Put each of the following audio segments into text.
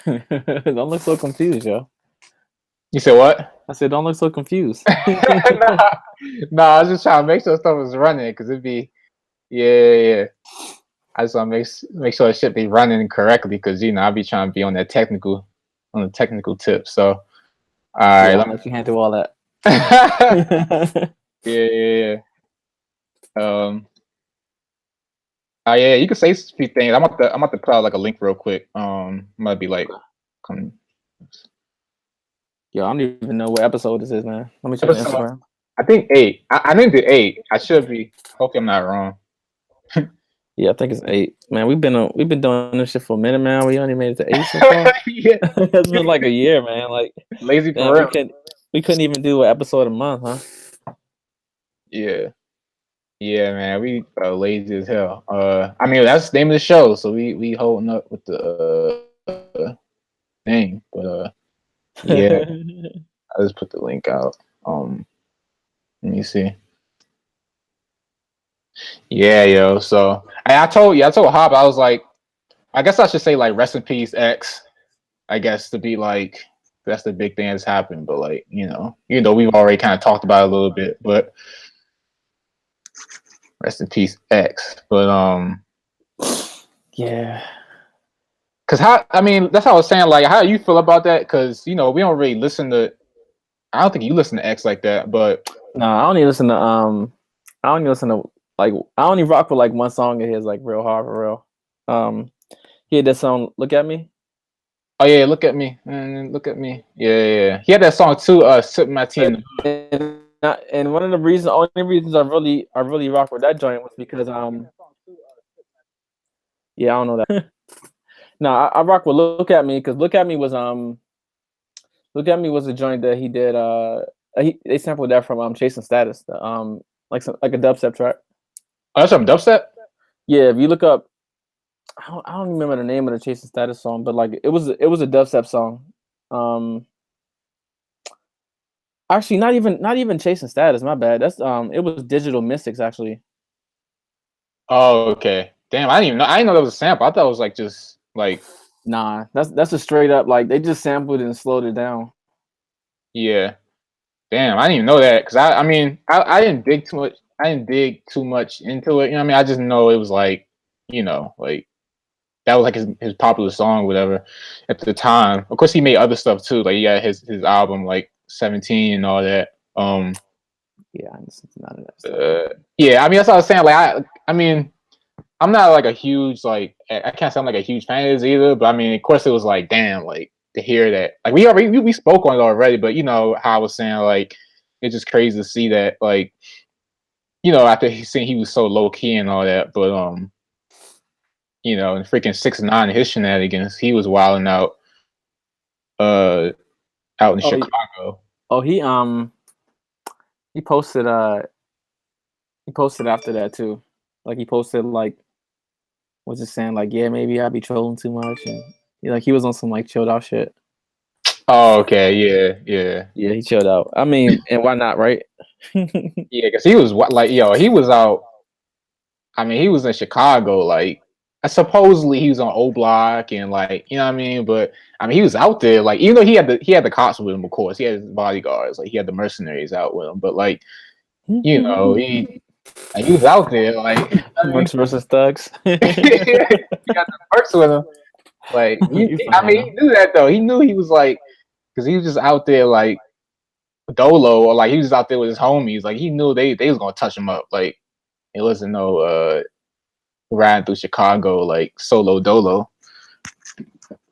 Don't look so confused, yo. You said what? I said, don't look so confused. Nah, I was just trying to make sure stuff was running because it'd be, yeah. I just want to make sure it should be running correctly because I'll be trying to be on the technical tip. So, all right, Yeah, I'll let you handle all that. yeah. Yeah, you can say a few things. I'm about to put out like a link real quick. Might be like, come. Yo, I don't even know what episode this is, man. Let me check Episode, Instagram. I think 8. I named it 8. I should be. Hopefully, I'm not wrong. Yeah, I think it's 8. Man, we've been doing this shit for a minute, man. We only made it to 8 so far. Yeah, It's been like a year, man. Like, lazy man, for real. we couldn't even do an episode a month, huh? Yeah, man. We lazy as hell. I mean that's the name of the show, so we holding up with the name, but yeah. I just put the link out. Let me see. Yeah, yo. So I told Hobbes, I was like, I guess I should say like rest in peace X. I guess to be like that's the big thing that's happened. But like we've already kind of talked about it a little bit. But rest in peace X. But yeah. Cause that's how I was saying. Like, how do you feel about that? Cause we don't really listen to. I don't think you listen to X like that. But no, I only listen to I only listen to like I only rock with like one song of his, like real hard for real. He had that song "Look at Me." Oh yeah, look at me, and look at me. Yeah. He had that song too. Sip my tea. And one of the only reasons I really rock with that joint was because yeah, I don't know that. No, I rock with "Look at Me" because "Look at Me" was a joint that he did. They sampled that from Chasing Status, like a dubstep track. Oh, that's from dubstep. Yeah, if you look up, I don't remember the name of the Chasing Status song, but like it was a dubstep song. Actually, not even Chasing Status. My bad. That's it was Digital Mystics actually. Oh, okay. Damn, I didn't know that was a sample. I thought it was like just like. Nah, that's a straight up like they just sampled it and slowed it down. Yeah. Damn, I didn't even know that because I didn't dig too much. I didn't dig too much into it. I just know it was like like that was like his popular song, or whatever, at the time. Of course, he made other stuff too. Like he got his album like 17 and all that. Yeah, I listen to none of that stuff. Yeah, that's what I was saying. Like I'm not like a huge I can't say I'm like a huge fan of his either. But of course, it was like damn, like to hear that. Like we spoke on it already, but how I was saying like it's just crazy to see that like after he was so low key and all that, but and freaking 6ix9ine and his shenanigans, he was wilding out in Chicago. He posted after that too. Like he posted like was just saying like, yeah, maybe I be trolling too much, and he was on some like chilled out shit. Oh, okay, yeah. Yeah, he chilled out. I mean, and why not, right? Yeah, because he was he was out. He was in Chicago, like supposedly he was on O Block and like but he was out there, like even though he had the cops with him, of course he had his bodyguards, like he had the mercenaries out with him, but like he was out there, like Mercs versus thugs. He got the perks with him, like he knew that though. He knew he was like, because he was just out there like dolo, or like he was out there with his homies, like he knew they was gonna touch him up, like it wasn't no riding through Chicago like solo dolo.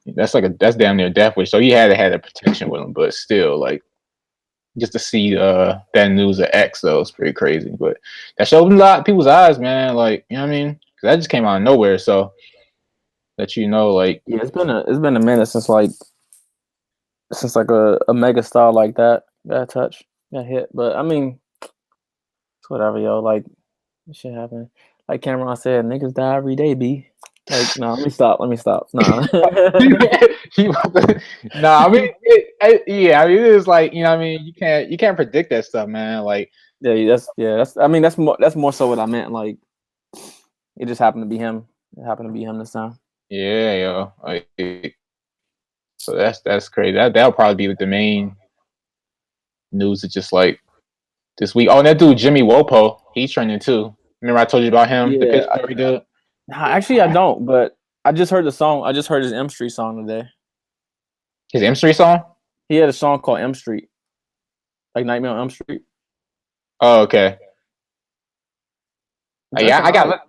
That's damn near death wish. So he had to have that protection with him, but still, like just to see that news of X though is pretty crazy. But that showed a lot of people's eyes, man. Like because that just came out of nowhere. So that like yeah, it's been a minute since like a mega star like that got hit. But it's whatever, yo. Like shit happened. Like Cameron said, niggas die every day, B. Like, no, let me stop. Nah. It is like, you can't predict that stuff, man. Like, that's more so what I meant. Like, it just happened to be him. It happened to be him this time. Yeah, yo. Like, So that's crazy. That'll probably be the main news. It's just like this week. Oh, and that dude Jimmy Wopo, he's trending too. Remember I told you about him, the Yeah, Pittsburgh dude. nah, actually I don't, but I just heard the song. I just heard his M Street song today. His M Street song. He had a song called M Street, like Nightmare on Elm Street. Oh, okay. That's Yeah, I alright. got.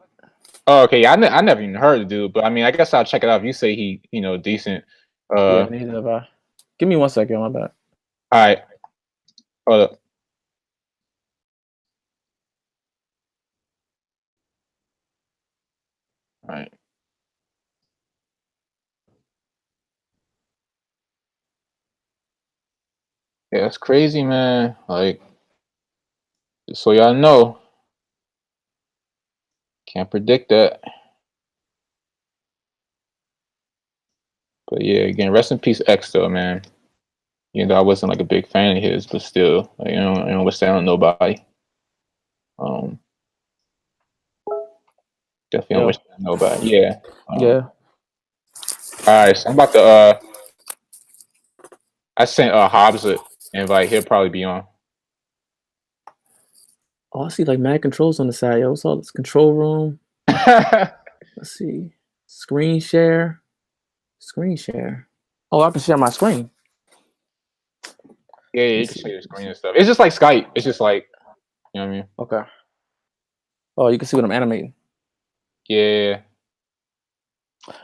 Oh, okay. Yeah, I never even heard the dude, but I mean, I guess I'll check it out. If you say he, decent. Yeah, neither have I. Give me 1 second, my bad. All right. Hold up. All right. Yeah, it's crazy, man. Like, just so y'all know, can't predict that. But yeah, again, rest in peace, X though, man. I wasn't like a big fan of his, but still, like, I don't wish that on nobody. Definitely don't wish that on nobody. Yeah. Yeah. All right, so I'm about to. I sent Hobbes an invite. He'll probably be on. Oh, I see like mad controls on the side. Yo, what's all this control room? Let's see. Screen share. Screen share. Oh, I can share my screen. Yeah, you can share your screen and stuff. It's just like Skype. It's just like, you know what I mean? Okay. Oh, you can see what I'm animating. Yeah.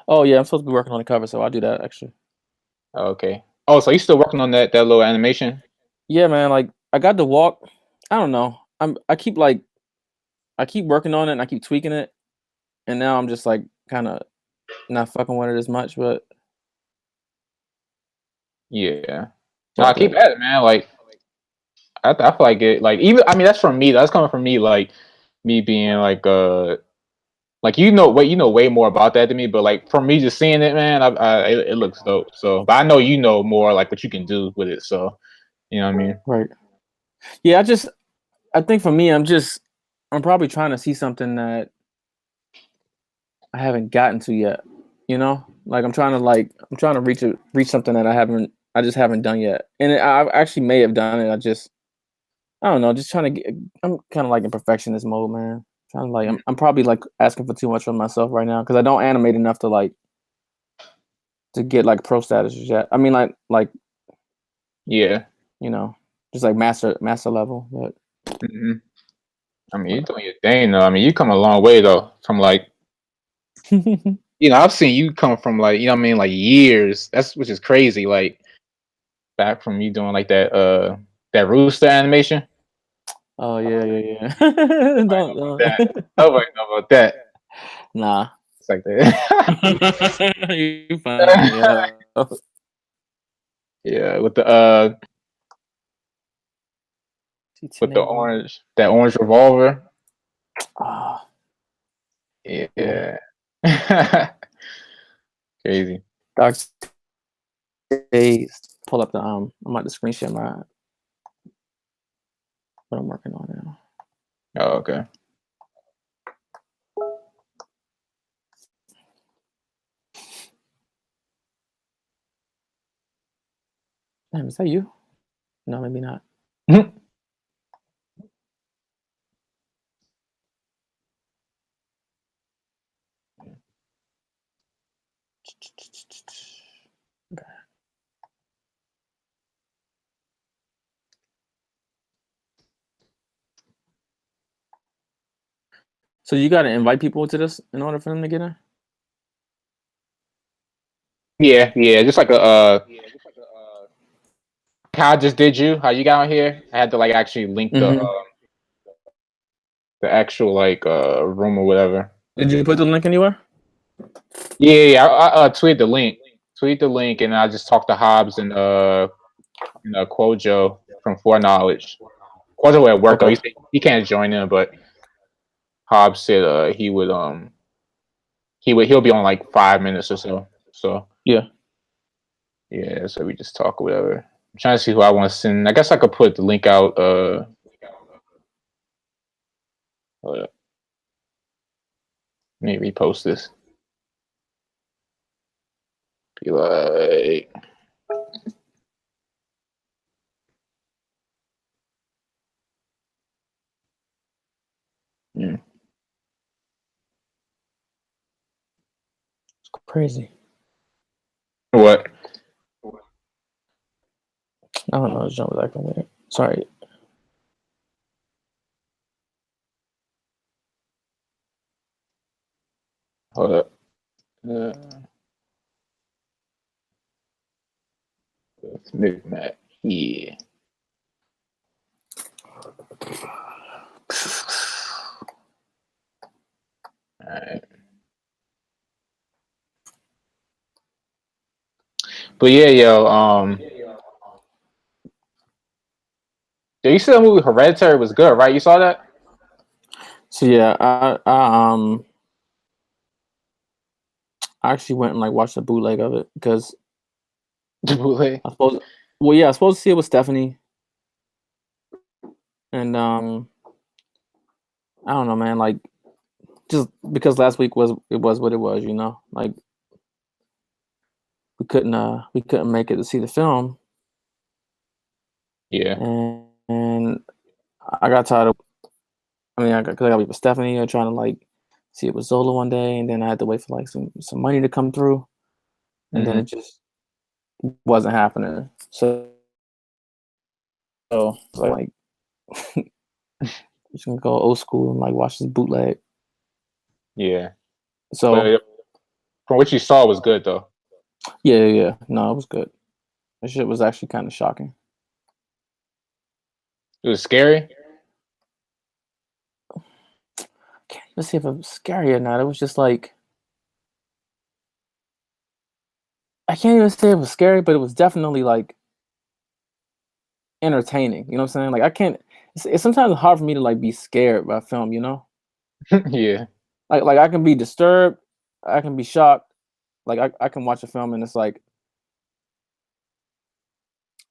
Oh yeah, I'm supposed to be working on the cover, so I'll do that actually. Okay. Oh, so you still working on that little animation? Yeah, man. Like I got the walk. I don't know. I keep working on it and I keep tweaking it, and now I'm just like kind of not fucking with it as much. But Yeah. No, keep at it, man. Like, I feel like it. Like, even I mean, that's from me. That's coming from me. Like, me being like way more about that than me. But like, for me, just seeing it, man, it looks dope. So, but I know you know more like what you can do with it. So, you know what I mean? right. Yeah, I think for me, I'm probably trying to see something that I haven't gotten to yet. Like I'm trying to reach something that I just haven't done yet. And I actually may have done it. I don't know, just trying to get. I'm kind of like in perfectionist mode, man. Trying to like, I'm probably like asking for too much from myself right now because I don't animate enough to get like pro status yet. I mean, like Yeah. just like master level. But I mean, you're doing your thing though. I mean, you come a long way though from like. I've seen you come from like, you know what I mean, like years. Which is crazy. Like back from you doing like that rooster animation. Oh yeah. Don't. Nobody know about that. Nah. It's like that. You fine. Yeah. Yeah, with that orange revolver. Ah. Yeah. Crazy. Dark Days. Pull up the I'm about to screen share what I'm working on now. Oh, okay. Damn, is that you? No, maybe not. So you got to invite people to this in order for them to get in? Yeah, just like how I just did you, how you got on here. I had to like actually link the actual like room or whatever. Did you put the link anywhere? Yeah, I tweeted the link. Tweet the link, and I just talked to Hobbes and Quojo from Foreknowledge. Quojo at work though. He can't join in, but Hobbes said he'll be on like 5 minutes or so. So yeah, so we just talk or whatever. I'm trying to see who I want to send. I guess I could put the link out. Hold up. Let me repost this. Be like, crazy. What? I don't know. It's jump back from there. Sorry. Hold up. Mac. Yeah. All right. But yeah, yo, you said the movie Hereditary was good, right? You saw that? So yeah, I actually went and like watched a bootleg of it because The bootleg. I suppose. Well, yeah, I was supposed to see it with Stephanie, and I don't know, man. Like, just because last week was what it was, you know. Like, we couldn't make it to see the film. Yeah. And I got tired of. I mean, I got with Stephanie trying to like see it with Zola one day, and then I had to wait for like some money to come through, and then it just wasn't happening. So like, just gonna go old school and like watch this bootleg. Yeah. So but from what you saw was good though. yeah. No, it was good. That shit was actually kind of shocking. It was scary. Can't even see if it was scary or not. It was just like I can't even say it was scary, but it was definitely like entertaining. You know what I'm saying? Like I can't. It's sometimes hard for me to like be scared by film. You know? Yeah. Like I can be disturbed, I can be shocked. Like I can watch a film and it's like,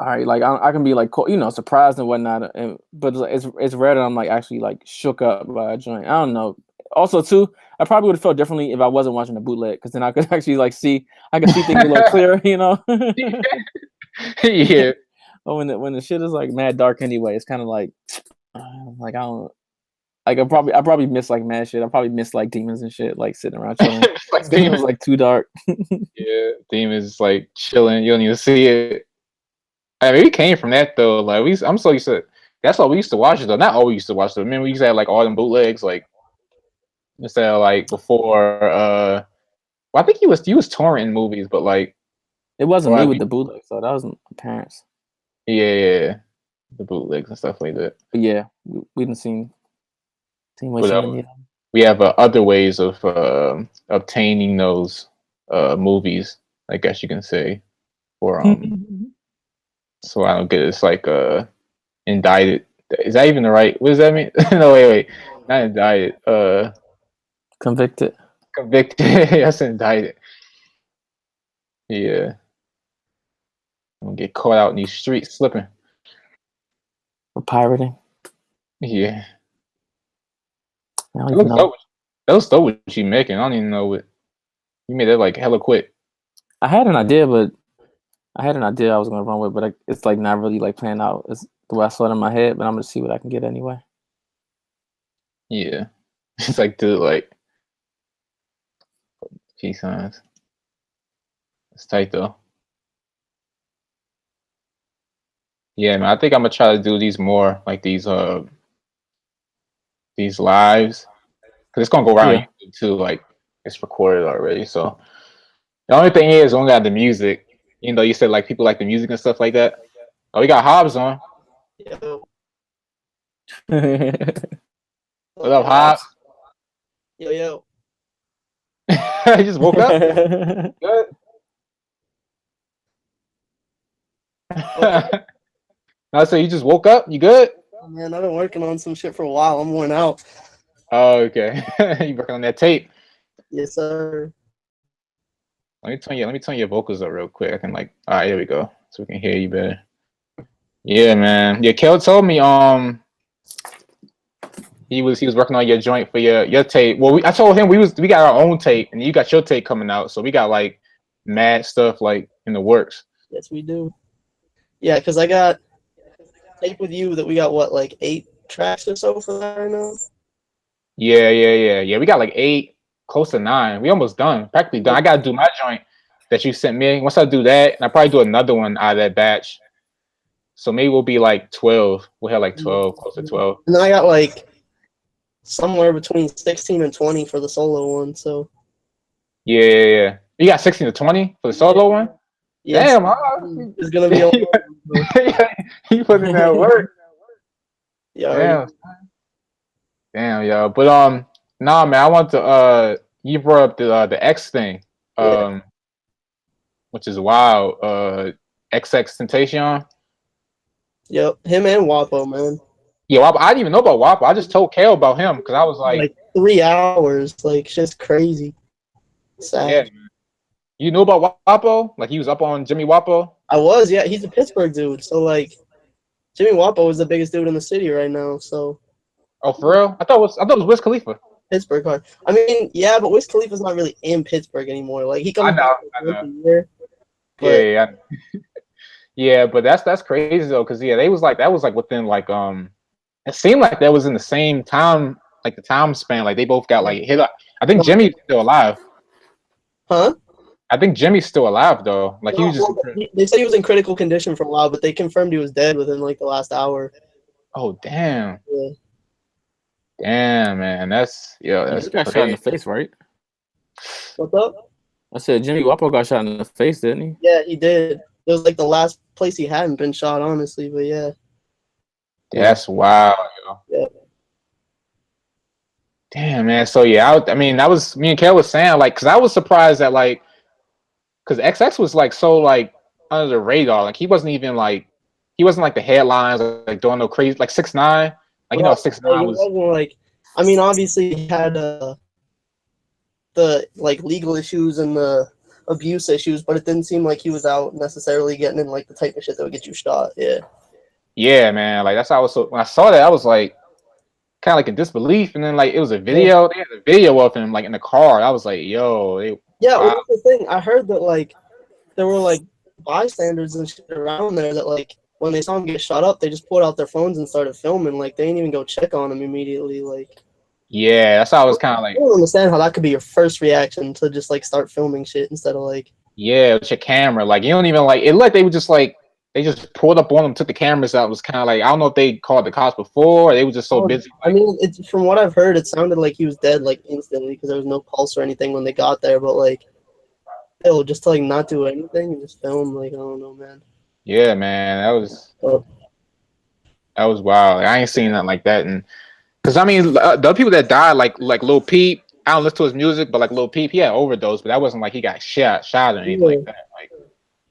all right, like I can be like, you know, surprised and whatnot. But it's rare that I'm like actually like shook up by a joint. I don't know. Also, too, I probably would have felt differently if I wasn't watching a bootleg, because then I could actually like I could see things a little clearer, you know. Yeah. But when the shit is like mad dark anyway, it's kind of like I don't. Like I probably miss like mad shit. I probably miss like demons and shit, like sitting around chilling. Like It was like too dark. Yeah, demons like chilling. You don't even see it. I mean, we came from that though. Like I'm so used to. That's all we used to watch it though. Not all we used to watch though. I mean, we used to have like all them bootlegs like instead of like before. Well, I think he was torrenting movies, but like It wasn't me with the bootleg, so that was my parents. Yeah, the bootlegs and stuff like that. But yeah, we didn't seen way too many of them. We have other ways of obtaining those movies, I guess you can say, for so I don't get it. It's like indicted. Is that even the right? What does that mean? No, wait, not indicted. Convicted. Convicted. That's indicted. Yeah, I'm gonna get caught out in these streets slipping. For pirating. Yeah. I don't even know. That was dope what she making. I don't even know what you made that like hella quick. I had an idea I was gonna run with, but it's like not really like playing out. It's the way I saw it in my head, but I'm gonna see what I can get anyway. Yeah, it's like dude, like G signs. It's tight though. Yeah, man. I think I'm gonna try to do these more, like these lives, because it's gonna go around YouTube too. Like it's recorded already. So the only thing is, we don't got the music. You know, you said like people like the music and stuff like that. Oh, we got Hobbes on. Yo. What up, Hobbes? Yo. You just woke up? Good. No, so you just woke up? You good? Oh, man, I've been working on some shit for a while. I'm worn out. Oh, okay. You working on that tape? Yes, sir. Let me turn your vocals up real quick. I can like, all right, here we go, so we can hear you better. Yeah, man. Yeah, Kel told me he was working on your joint for your tape. Well, I told him we got our own tape, and you got your tape coming out, so we got like mad stuff like in the works. Yes, we do. Yeah, because I got tape with you that we got what, like 8 tracks or so for that right now. Yeah. We got like 8. close to 9. We almost done, practically done. I gotta do my joint that you sent me. Once I do that, and I probably do another one out of that batch. So maybe we'll be like 12. We'll have like 12, close to 12. And then I got like somewhere between 16 and 20 for the solo one. So Yeah. You got 16 to 20 for the solo one? yes, Damn, it's gonna be. he put in that work. Yeah. Damn, yo. But nah, man. I want to you brought up the X thing, which is wild. XXXtentacion. Yep, him and Wapo, man. Yeah, I didn't even know about Wapo. I just told Kale about him because I was like 3 hours, like just crazy. Sad. Yeah, man. You knew about Wapo? Like he was up on Jimmy Wapo? I was, yeah. He's a Pittsburgh dude, so like Jimmy Wapo is the biggest dude in the city right now. So. Oh, for real? I thought it was Wiz Khalifa. Pittsburgh hard. I mean, yeah, but Wiz Khalifa's not really in Pittsburgh anymore. Like he comes back once a year. But, yeah. Yeah, but that's crazy though, because that was like within like it seemed like that was in the same time, like the time span. Like they both got like hit up. I think Jimmy's still alive. Huh? I think Jimmy's still alive though. Like he was just. They said he was in critical condition for a while, but they confirmed he was dead within like the last hour. Oh damn. Yeah. Damn, man, that's He got shot in the face, right? What's up? I said Jimmy Wapo got shot in the face, didn't he? Yeah, he did. It was like the last place he hadn't been shot, honestly. But yeah. That's wild, yo. Yeah. Damn, man. So yeah, I mean, that was me and Kale was saying like, because I was surprised that like, because XX was like so like under the radar. Like he wasn't even like the headlines like doing no crazy like 6ix9ine. Like, 6ix9ine was like, I mean, obviously he had the like legal issues and the abuse issues, but it didn't seem like he was out necessarily getting in like the type of shit that would get you shot. Yeah. Yeah, man. Like that's how I was. When I saw that, I was like, kind of like in disbelief. And then like it was a video. They had a video of him like in the car. I was like, yo. Well, wow. that's the thing. I heard that like there were like bystanders and shit around there that like when they saw him get shot up, they just pulled out their phones and started filming. Like they didn't even go check on him immediately. Like. Yeah, that's how I was kind of like. I don't understand how that could be your first reaction to just like start filming shit instead of like. Yeah, with your camera, like you don't even like it. Like they were just like they just pulled up on them, took the cameras out. It was kind of like I don't know if they called the cops before. Or they were just so busy. I mean, from what I've heard, it sounded like he was dead like instantly because there was no pulse or anything when they got there. But like, just to like not do anything and just film, like I don't know, man. Yeah, man, that was wild. I ain't seen nothing like that, and because I mean, the other people that died, like Lil Peep, I don't listen to his music, but like Lil Peep, he had overdose, but that wasn't like he got shot or anything like that. Like,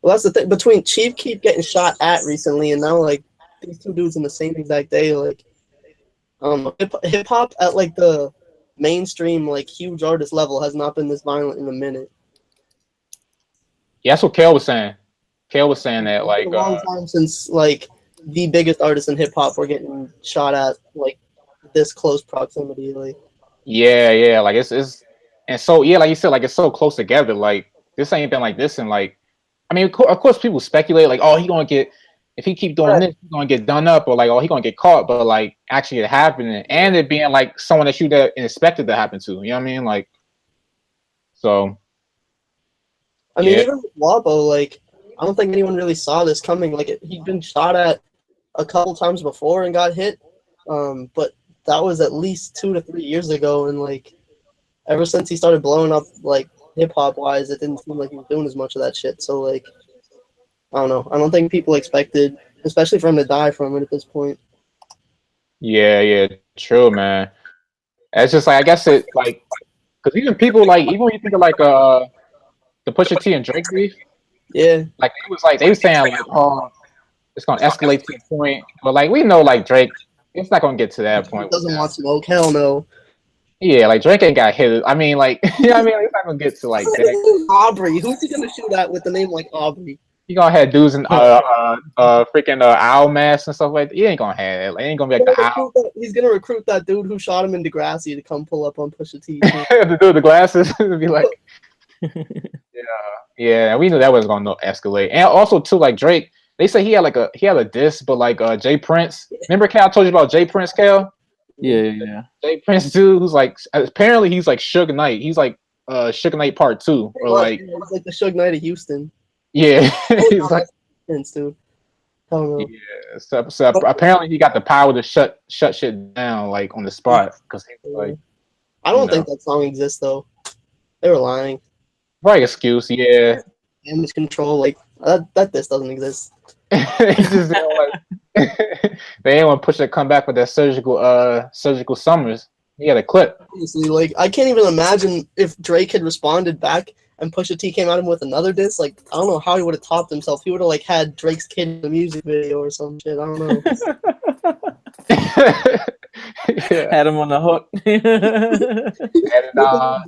well, that's the thing. Between Chief keep getting shot at recently, and now like these two dudes in the same exact day, like hip hop at like the mainstream like huge artist level has not been this violent in a minute. Yeah, that's what Kale was saying. Kale was saying that like it's been a long time since like the biggest artists in hip hop were getting shot at like this close proximity, like. Yeah, like it's and so yeah, like you said, like it's so close together. Like this ain't been like this, and like I mean, of course, people speculate like, oh, he gonna get if he keep doing this, he's gonna get done up, or like, oh, he gonna get caught. But like actually, it happening, and it being like someone that you that expected to happen to. You know what I mean? Like, so. I mean, even with Wabo, like I don't think anyone really saw this coming. Like he'd been shot at a couple times before and got hit, but that was at least 2 to 3 years ago, and like ever since he started blowing up like hip hop wise, it didn't seem like he was doing as much of that shit. So like I don't know. I don't think people expected, especially for him to die from it at this point. Yeah, true, man. It's just like I guess it like because even people like even when you think of like the Pusha T and Drake beef, like they was saying like, oh, it's gonna escalate to a point, but like we know like Drake. It's not gonna get to that point. Doesn't want smoke. Hell no. Yeah, like Drake ain't got hit. I mean, like you know what I mean, it's not gonna get to like that. Aubrey. Who's he gonna shoot at with a name like Aubrey? You gonna have dudes in freaking owl masks and stuff like that. You ain't gonna have it. Like, ain't gonna be like the owl. He's gonna recruit that dude who shot him in Degrassi to come pull up on Pusha T. The dude with the glasses to be like, yeah. We knew that wasn't gonna escalate. And also too, like Drake. They say he had a diss, but like Jay Prince. Remember Cal told you about Jay Prince, Cal? Yeah. Jay Prince dude, who's like apparently he's like Suge Knight. He's like Suge Knight Part 2, or like he's like the Suge Knight of Houston. yeah, he's like Prince, dude. I don't know. Yeah, so apparently he got the power to shut shit down like on the spot because he was like. I don't think that song exists though. They were lying. Right excuse, yeah. Damage control, like that. This doesn't exist. Just, they ain't want to push that comeback with that surgical summers. He had a clip. Honestly, like I can't even imagine if Drake had responded back and Pusha T came at him with another diss. Like I don't know how he would have topped himself. He would have like had Drake's kid in the music video or some shit. I don't know. Had him on the hook.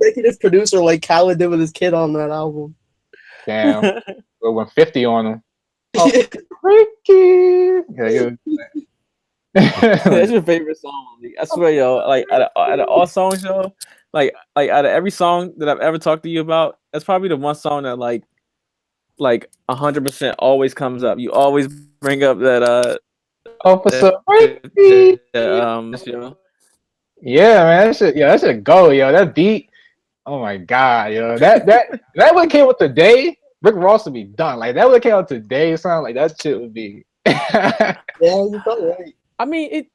Executive producer like Khaled did with his kid on that album. Damn, we went 50 on him. Oh, Ricky. That's your favorite song. I swear, yo. Like out of all songs, yo, like out of every song that I've ever talked to you about, that's probably the one song that like 100% always comes up. You always bring up that Officer Ricky. Yeah, man, that should go, yo. That beat. Oh my god, yo. That would came out today. Rick Ross would be done. Like that would came out today. Something like that shit would be. Yeah, you probably right. I mean,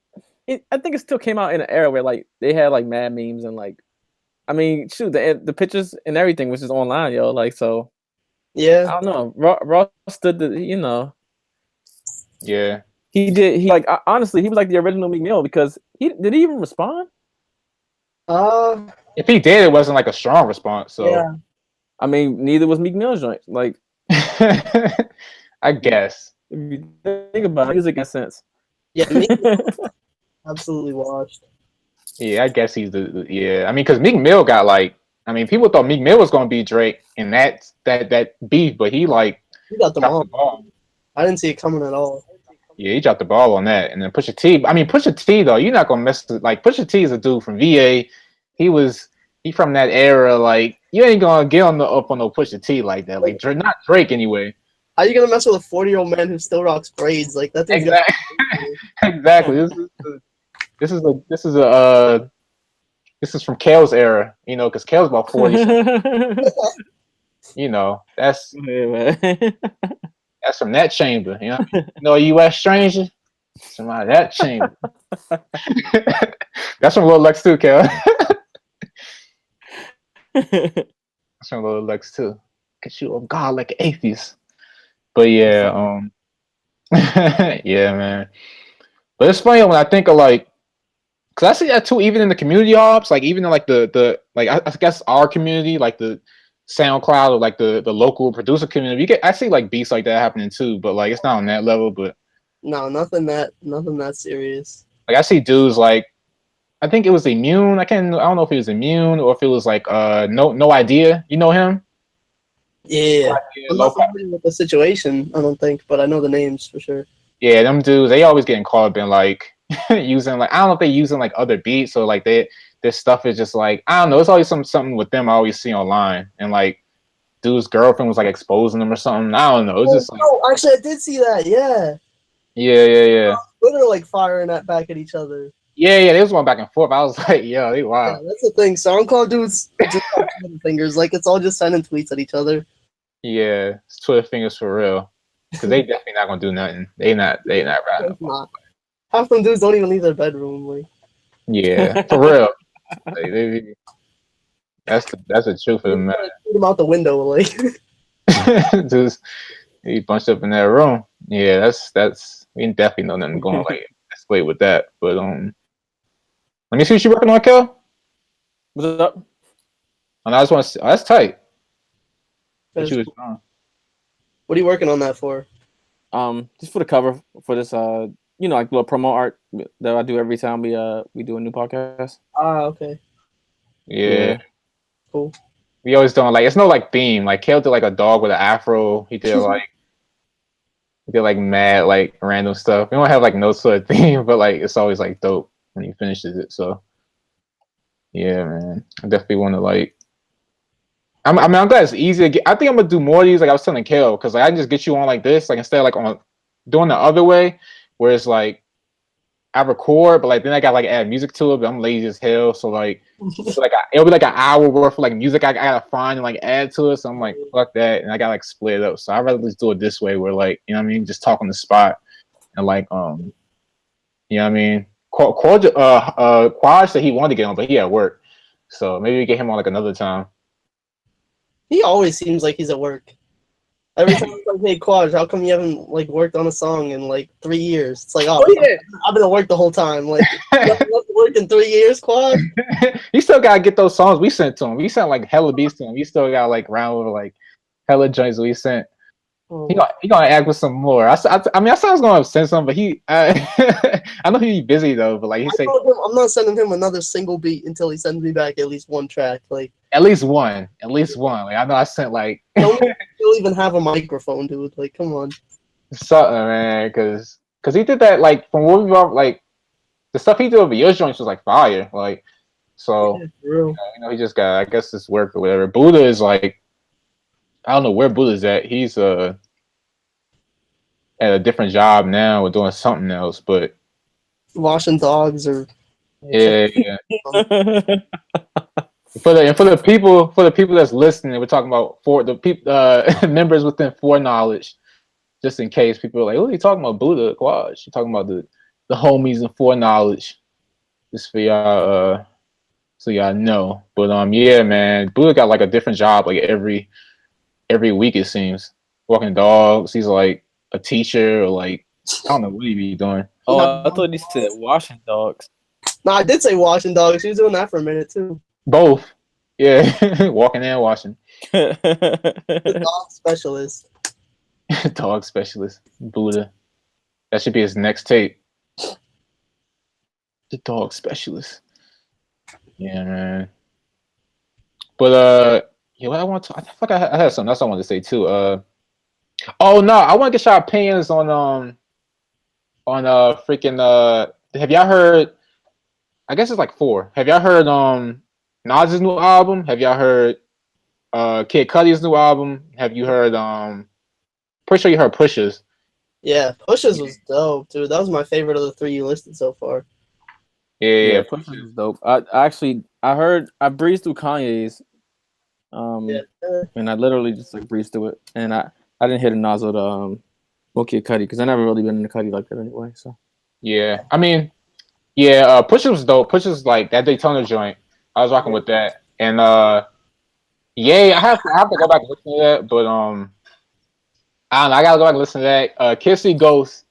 I think it still came out in an era where like they had like mad memes and like, I mean, shoot, the pictures and everything was just online, yo. Like so. Yeah. I don't know. Ross stood the, Yeah. He did. He like honestly, he was like the original Meek Mill because did he even respond? If he did, it wasn't like a strong response. So yeah. I mean, neither was Meek Mill's joint. Like, I guess. If you think about it, music in sense. Yeah, Meek absolutely washed. Yeah, I guess he's the yeah. I mean, because Meek Mill got like, I mean, people thought Meek Mill was gonna be Drake in that beef, but he got the ball. I didn't see it coming at all. Yeah, he dropped the ball on that, and then Pusha T. I mean, Pusha T though, you're not gonna mess with, like Pusha T is a dude from VA. He from that era. Like you ain't gonna get up on no Pusha T like that. Like not Drake anyway. How you gonna mess with a 40-year-old man who still rocks braids? Like that's exactly. Exactly. This is from Kale's era, because Kale's about 40. That's from that chamber, U.S. stranger, somebody that chamber. That's from Lil Lex too, Kale. That's from Lil Lex too. Cause you a god like an atheist. But yeah, yeah, man. But it's funny when I think of like, cause I see that too, even in the community ops, like even in like the like I guess our community, like the SoundCloud or like the local producer community, I see like beats like that happening too, but like it's not on that level. But no, nothing that serious. Like I see dudes like, I think it was Immune. I don't know if it was Immune or if it was like no idea. You know him? Yeah, I'm not familiar with the situation, I don't think, but I know the names for sure. Yeah, them dudes, they always getting caught up in like using like, I don't know if they're using like other beats or like their stuff is just like, I don't know, it's always something with them I always see online, and like dude's girlfriend was like exposing them or something. I don't know. It's just like, actually I did see that, yeah. Yeah. Twitter like firing back at each other. Yeah, they was going back and forth. I was like, yo, they wild. Yeah, that's the thing. SoundCloud dudes just have Twitter fingers. Like it's all just sending tweets at each other. Yeah, it's Twitter fingers for real. Because they definitely not gonna do nothing. They not rapping. Half them dudes don't even leave their bedroom. Like. Yeah, for real. That's the truth of the matter. Put them out the window, like. Just he bunched up in that room. Yeah, that's we definitely know nothing going like escalate with that. But let me see what you working on, Kel. What's up? And I just want to. Oh, that's tight. What are you working on that for? Just for the cover for this like little promo art that I do every time we do a new podcast. Okay. Yeah. Cool. We always doing like, it's no like theme. Like Kale did like a dog with an afro. He did like mad like random stuff. We don't have like no sort of theme, but like it's always like dope when he finishes it. So yeah, man, I definitely want to like. I'm glad it's easy to get. I think I'm gonna do more of these. Like I was telling Kale, because like I can just get you on like this, like instead of like on doing the other way, where it's like I record, but like then I got like add music to it, but I'm lazy as hell. So like it'll be like an hour worth of like music I gotta find and like add to it. So I'm like, fuck that, and I gotta like split it up. So I'd rather just do it this way, where like you know what I mean, just talk on the spot and like you know what I mean. Quad said he wanted to get on, but he at work, so maybe we get him on like another time. He always seems like he's at work. Every time I'm like, hey, Quad, how come you haven't like worked on a song in like 3 years? It's like, oh yeah, I've been at work the whole time. Like, you haven't worked in 3 years, Quad? He still gotta get those songs we sent to him. We sent like hella beats to him. He still got like round with like hella joints we sent. Oh. He gonna act with some more. I mean, I said I was gonna send some, but I know he's busy though. But like he said, I'm not sending him another single beat until he sends me back at least one track. Like at least one. Like I know I sent like. He'll even have a microphone, dude. Like, come on. Something, man, because he did that like from what we like the stuff he did over your joints was like fire. Like so, Yeah, you know, he just got I guess it's work or whatever. Buddha is like. I don't know where Buddha's at. He's at a different job now or doing something else, but washing dogs or yeah. for the people that's listening, we're talking about for the people members within foreknowledge, just in case people are like, "Oh, you talking about Buddha Quad? You talking about the homies in foreknowledge?" Just for y'all, so y'all know. But yeah, man, Buddha got like a different job like every week it seems. Walking dogs. He's like a teacher or like I don't know what he be doing. Oh, I thought he said washing dogs. No, I did say washing dogs. He was doing that for a minute too. Both. Yeah. Walking and washing. The dog specialist. Dog specialist. Buddha. That should be his next tape. The dog specialist. Yeah, man. But yeah, what I want to I had something else I wanted to say too. Oh no, I want to get your opinions on freaking have y'all heard? I guess it's like 4. Have y'all heard Nas's new album? Have y'all heard Kid Cudi's new album? Have you heard pretty sure you heard Pusha's. Yeah, Pusha's was dope, dude. That was my favorite of the 3 you listed so far. Yeah, Pusha's was dope. I breezed through Kanye's. And I literally just like breezed through it, and I didn't hit a Nas with Kid Cudi because I never really been in the Cudi like that anyway. So yeah, I mean, yeah, Pusha was dope. Pusha's like that Daytona joint. I was rocking with that, and yeah, I have to go back and listen to that, but I don't know. I gotta go back and listen to that. Kissy Ghost.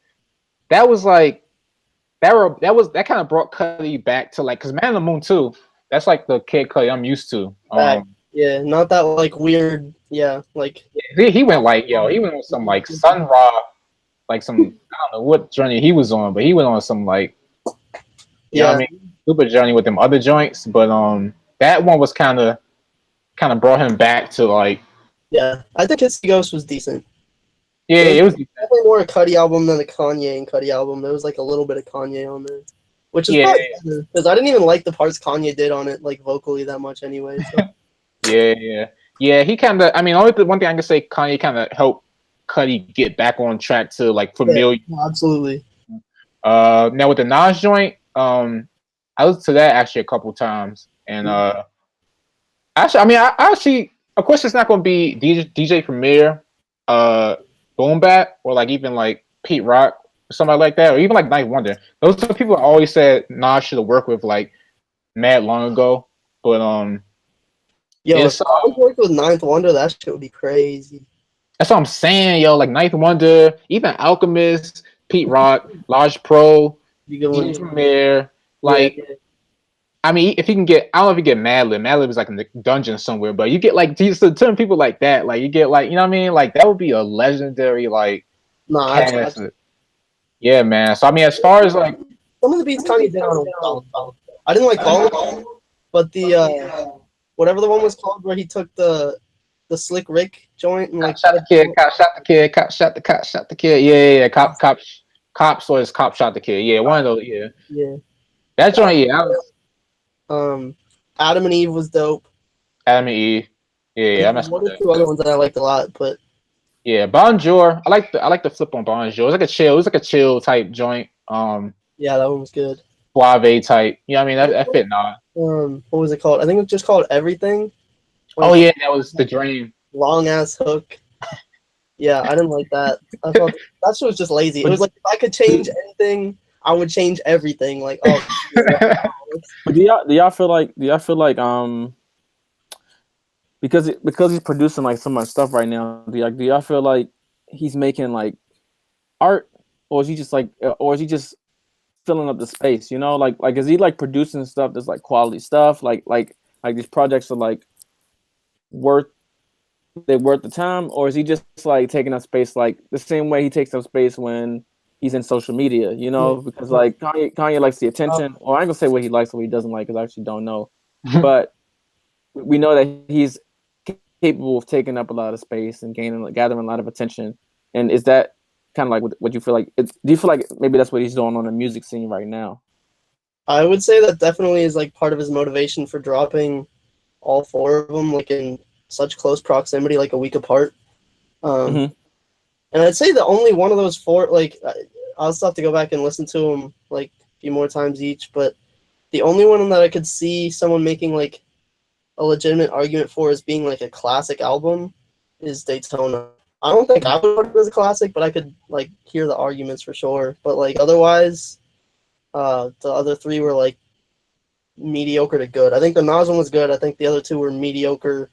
That was like that kind of brought Cudi back to like because Man on the Moon too. That's like the Kid Cudi I'm used to. Yeah, not that like weird. Yeah, like he went like he went on some like Sun Ra, like some I don't know what journey he was on, but he went on some like you know what I mean, super journey with them other joints. But that one was kind of brought him back to like I think Kissy Ghost was decent. Yeah, it was definitely more a Cudi album than a Kanye and Cudi album. There was like a little bit of Kanye on there, which is probably better because I didn't even like the parts Kanye did on it like vocally that much anyway. So. Yeah. He kind of. I mean, only the one thing I can say, Kanye kind of helped Cudi get back on track to like familiar. Yeah, absolutely. Now with the Nas joint, I listened to that actually a couple times, and actually, of course, it's not going to be DJ Premier, Boom Bap, or like even like Pete Rock or somebody like that, or even like Ninth Wonder. Those are the people I always said Nas should have worked with like mad long ago, but if I worked with Ninth Wonder, that shit would be crazy. That's what I'm saying, yo. Like Ninth Wonder, even Alchemist, Pete Rock, Large Pro, DJ Premier. Like, I mean, if you can get, I don't know if you get Madlib. Madlib is like in the dungeon somewhere, but you get like certain people like that. Like, you get like, you know what I mean? Like, that would be a legendary like. Yeah, man. So I mean, as far as like some of the beats Kanye did on, I didn't like all of them, but the whatever the one was called where he took the Slick Rick joint and like shot the kid, cop shot the kid, cop shot the kid. Yeah. Cop so his cop shot the kid. Yeah, one of those. Yeah. That joint. Adam and Eve was dope. Adam and Eve. Yeah. I messed with that. 2 other ones that I liked a lot, but yeah, Bonjour. I like the flip on Bonjour. It's like a chill type joint. Yeah, that one was good. Suave type. You know what I mean? That fit Nas. What was it called? I think it was just called Everything. Oh yeah, that was the dream. Long ass hook. Yeah, I didn't like that. I thought that shit was just lazy. It was like if I could change anything, I would change everything. Like, oh. But do y'all feel like because he's producing like so much stuff right now, do y'all feel like he's making like art, or is he just filling up the space? You know, like is he like producing stuff that's like quality stuff? Like these projects are like worth the time, or is he just like taking up space like the same way he takes up space when he's in social media? You know, because like Kanye likes the attention. Or I ain't gonna say what he likes or what he doesn't like, because I actually don't know. But we know that he's capable of taking up a lot of space and gathering a lot of attention. And is that kind of like what you feel like? Do you feel like maybe that's what he's doing on the music scene right now? I would say that definitely is like part of his motivation for dropping all four of them like in such close proximity, like a week apart. And I'd say the only one of those four, like I'll still have to go back and listen to them like a few more times each, but the only one that I could see someone making like a legitimate argument for as being like a classic album is Daytona. I don't think I would put it as a classic, but I could like hear the arguments for sure. But like otherwise, the other three were like mediocre to good. I think the Nas one was good. I think the other two were mediocre,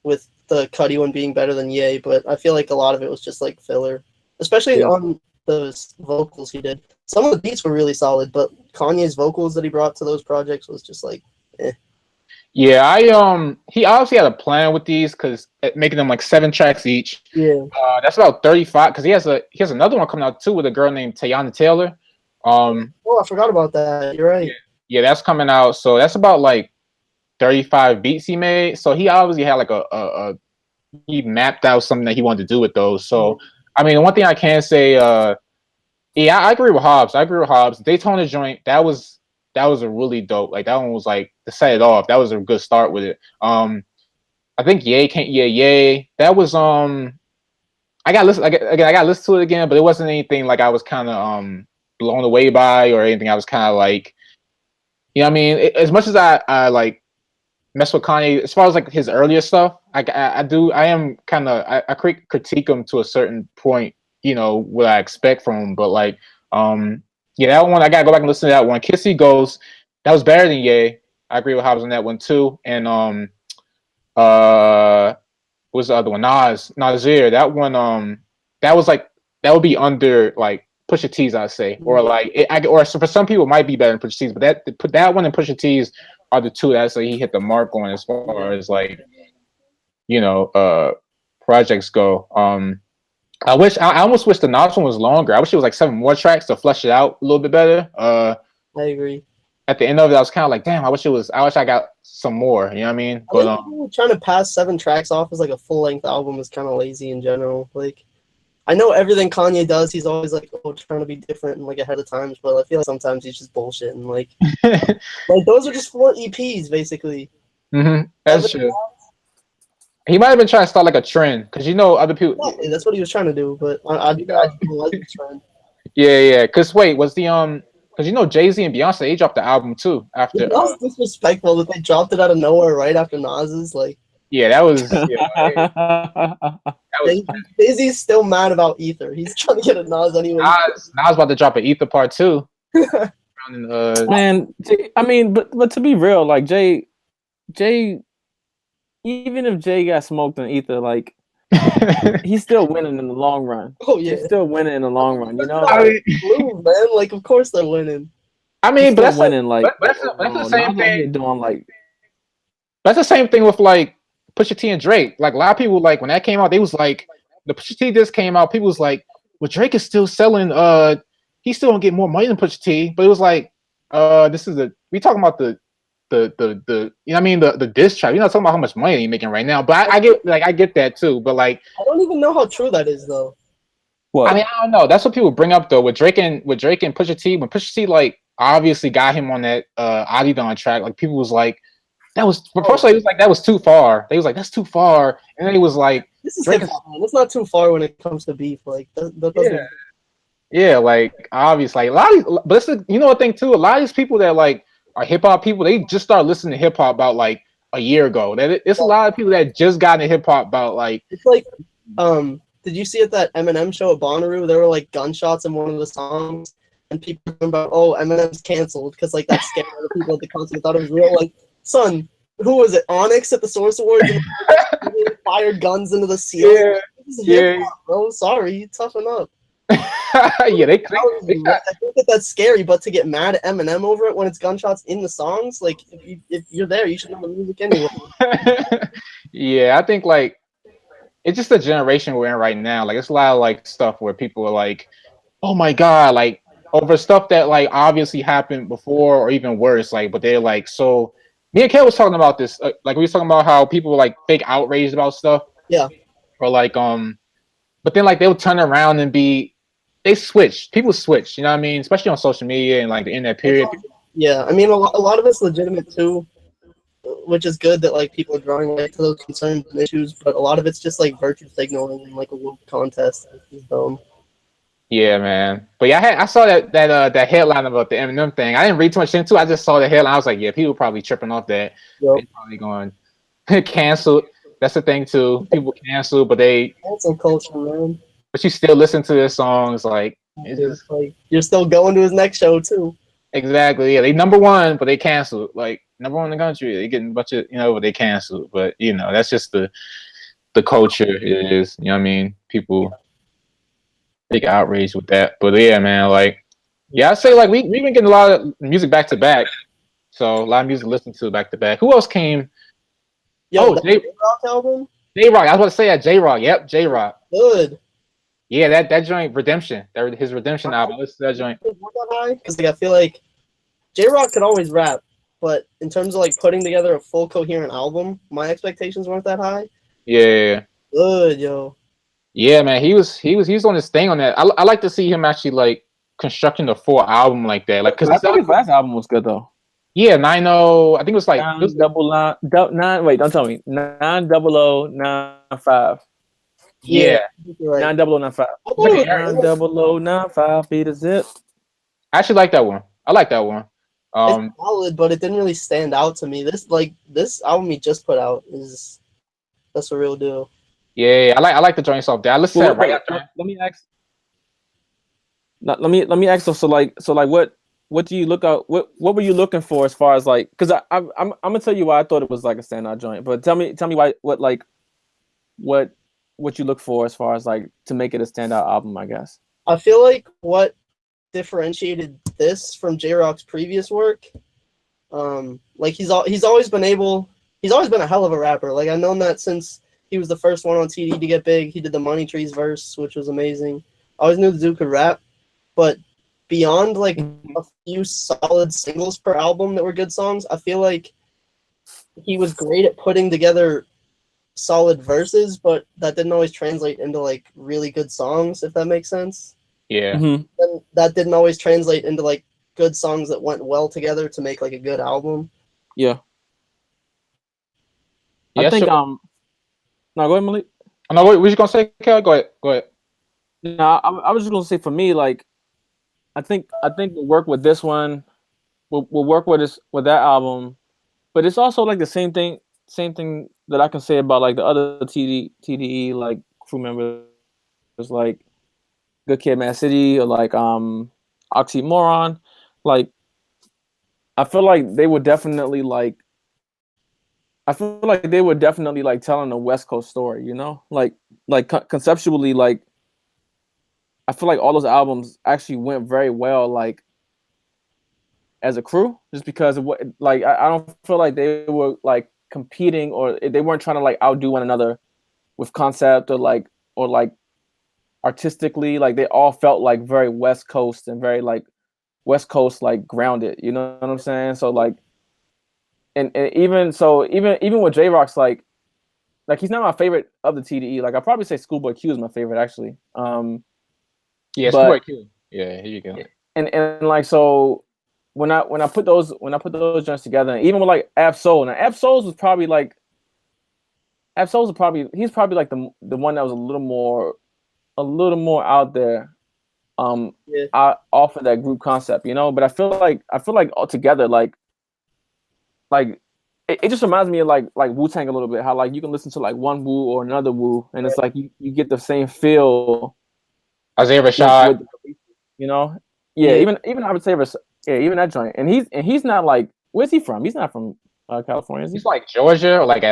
with the Cudi one being better than Ye. But I feel like a lot of it was just like filler, especially on those vocals he did. Some of the beats were really solid, but Kanye's vocals that he brought to those projects was just like, eh. Yeah, he obviously had a plan with these, because making them like 7 tracks each. Yeah. That's about 35, because he has another one coming out too with a girl named Teyana Taylor. Oh, I forgot about that. You're right. Yeah, that's coming out. So that's about like 35 beats he made. So he obviously had like he mapped out something that he wanted to do with those. So I mean, one thing I can say, yeah, I agree with Hobbes. Daytona joint, that was a really dope. Like that one was like to set it off. That was a good start with it. I think Ye. That was I got to listen to it again, but it wasn't anything like I was kind of blown away by or anything. I was kind of like, you know what I mean? As much as I like mess with Kanye, as far as like his earlier stuff, I am kind of I critique him to a certain point, you know, what I expect from him. But like, yeah, that one I gotta go back and listen to that one. Kissy Goes, that was better than Ye. I agree with Hobbs on that one too. And what's the other one? Nasir. That one, that was like, that would be under like Pusha T's, I'd say, or like or for some people it might be better than Pusha T's, but that one and Pusha T's are the two that he hit the mark on as far as like, you know, projects go. I almost wish the Nas one was longer. I wish it was like 7 more tracks to flesh it out a little bit better. I agree. At the end of it, I was kind of like, damn, I wish I got some more. You know what I mean? I think trying to pass 7 tracks off as like a full length album is kind of lazy in general. Like, I know everything Kanye does, he's always like, trying to be different and like ahead of times, but I feel like sometimes he's just bullshit and like, like those are just 4 EPs basically. That's true. He might have been trying to start like a trend, because you know other people. Exactly, that's what he was trying to do, but I don't like the trend. Yeah. Because wait, was the because you know Jay-Z and Beyonce, they dropped the album too after. It was disrespectful that they dropped it out of nowhere right after Nas's. Like, yeah, that was. Jay-Z's still mad about Ether. He's trying to get a Nas anyway. Nas about to drop an Ether Part 2. Man, I mean, but to be real, like Jay, even if Jay got smoked on Ether, like he's still winning in the long run. Oh yeah, he's still winning in the long run. You know, Blue, man. Like, of course they're winning. I mean, but that's winning. That's the same thing. Doing like. That's the same thing with like Pusha T and Drake. Like a lot of people, like when that came out, they was like, the Pusha T disc came out. People was like, well, Drake is still selling. He still don't get more money than Pusha T. But it was like, we talking about the you know what I mean, the diss track. You're not talking about how much money he's making right now. But I get that too. But like, I don't even know how true that is though. What? I mean, I don't know. That's what people bring up though with Drake and Pusha T. When Pusha T like obviously got him on that Adidon track, like people was like, that was personally, it was like that was too far. They was like, that's too far, and then he was like, this is hip-hop, man. It's not too far when it comes to beef. Like that doesn't. Yeah, like obviously, like, a lot of, but it's you know, a thing too. A lot of these people that like are hip hop people, they just start listening to hip hop about like a year ago. It's a lot of people that just got into hip hop about like. It's like, did you see at that Eminem show at Bonnaroo? There were like gunshots in one of the songs, and people were talking about, oh, Eminem's canceled because like that scared the people at the concert thought it was real. Like, son, who was it? Onyx at the Source Awards and fired guns into the ceiling. Yeah, Like, this is yeah. hip-hop, bro. Sorry, toughen up. Yeah, they got. I think that's scary, but to get mad at Eminem over it when it's gunshots in the songs, like if you're there, you should know the music anyway. Yeah, I think like it's just the generation we're in right now. Like it's a lot of like stuff where people are like, "Oh my god!" Like over stuff that like obviously happened before or even worse. Like, but they're like so. Me and Kale was talking about this. Like we were talking about how people were like fake outraged about stuff. Yeah. Or like but then like they'll turn around and be. They switch. People switch. You know what I mean? Especially on social media and like the internet period. Yeah, I mean a lot of it's legitimate too, which is good that like people are drawing light to those concerns and issues. But a lot of it's just like virtue signaling and like a woke contest. It's dumb. Yeah, man. But yeah, I saw that headline about the Eminem thing. I didn't read too much into it. I just saw the headline. I was like, yeah, people probably tripping off that. Yep. They're probably going canceled. That's the thing too. People cancel, but cancel culture, man. But you still listen to their songs, like it's just like you're still going to his next show too. Exactly. Yeah, they number one, but they canceled. Like number one in the country, they getting a bunch of but they canceled. But that's just the culture. It is. You know what I mean? People big outrage with that. But yeah, man, like I say like we've been getting a lot of music back to back. So a lot of music to listen to back to back. Who else came? Yo, J-Rock album? J-Rock. I was about to say that. J-Rock. Yep, J-Rock. Good. Yeah, that joint Redemption. His Redemption album. Listen to that joint. Because like I feel like J-Rock could always rap, but in terms of like putting together a full coherent album, my expectations weren't that high. Yeah. Good, yo. Yeah, man, he was on his thing on that. I like to see him actually like constructing a full album like that. Like, cause I think his last album was good though. Yeah, 90. I think it was like 900. Wait, don't tell me 90095. Yeah, 90095. 90095. Beat a zip. I actually like that one. I like that one. It's solid, but it didn't really stand out to me. This album he just put out that's a real deal. Yeah, I like the joints off there. I listen to that right after. Let me ask. Let me ask. So like what do you look out? What were you looking for as far as like? Because I'm gonna tell you why I thought it was like a standout joint. But tell me why what you look for as far as like to make it a standout album. I guess I feel like what differentiated this from J-Rock's previous work, like he's always been a hell of a rapper. Like I've known that since he was the first one on TD to get big. He did the Money Trees verse, which was amazing. I always knew the dude could rap, but beyond like a few solid singles per album that were good songs, I feel like he was great at putting together solid verses, but that didn't always translate into like really good songs, if that makes sense. Yeah. And that didn't always translate into like good songs that went well together to make like a good album. Yeah. I think no, go ahead, Malik. No, what were you gonna say, Kel? Go ahead. No, I was just gonna say for me, like, I think we'll work with this one. We'll work with that album, but it's also like the same thing that I can say about like the other TDE like crew members, like Good Kid, Mad City, or like Oxymoron. Like, I feel like they were definitely like. I feel like they were definitely like telling a West Coast story, you know, like conceptually, like I feel like all those albums actually went very well, like as a crew, just because of what, like I don't feel like they were like competing or they weren't trying to like outdo one another with concept or like artistically. Like they all felt like very West Coast and very like West Coast like grounded, you know what I'm saying? So like. And even with J-Rock's like he's not my favorite of the TDE. Like I'd probably say Schoolboy Q is my favorite actually. Yeah, Schoolboy Q. Yeah, here you go. And like so when I put those joints together, even with like Ab Soul, now Ab Soul's was probably like he's probably like the one that was a little more out there I offer that group concept, you know. But I feel like altogether, like it just reminds me of like Wu-Tang a little bit. How like you can listen to like one Wu or another Wu, and it's like you get the same feel. Isaiah Rashad, you know, even I would say even that joint, and he's not like, where's he from? He's not from California. Is he? He's like Georgia or like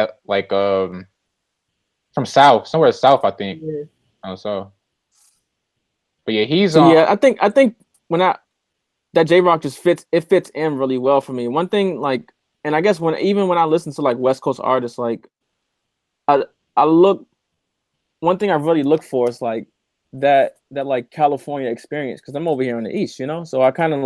from somewhere south, I think. Yeah. So, but yeah, he's so I think when that J-Rock just fits in really well for me. One thing like, and I guess when I listen to like West Coast artists, like I look, one thing I really look for is like that like California experience, because I'm over here in the East, you know. So I'm kind of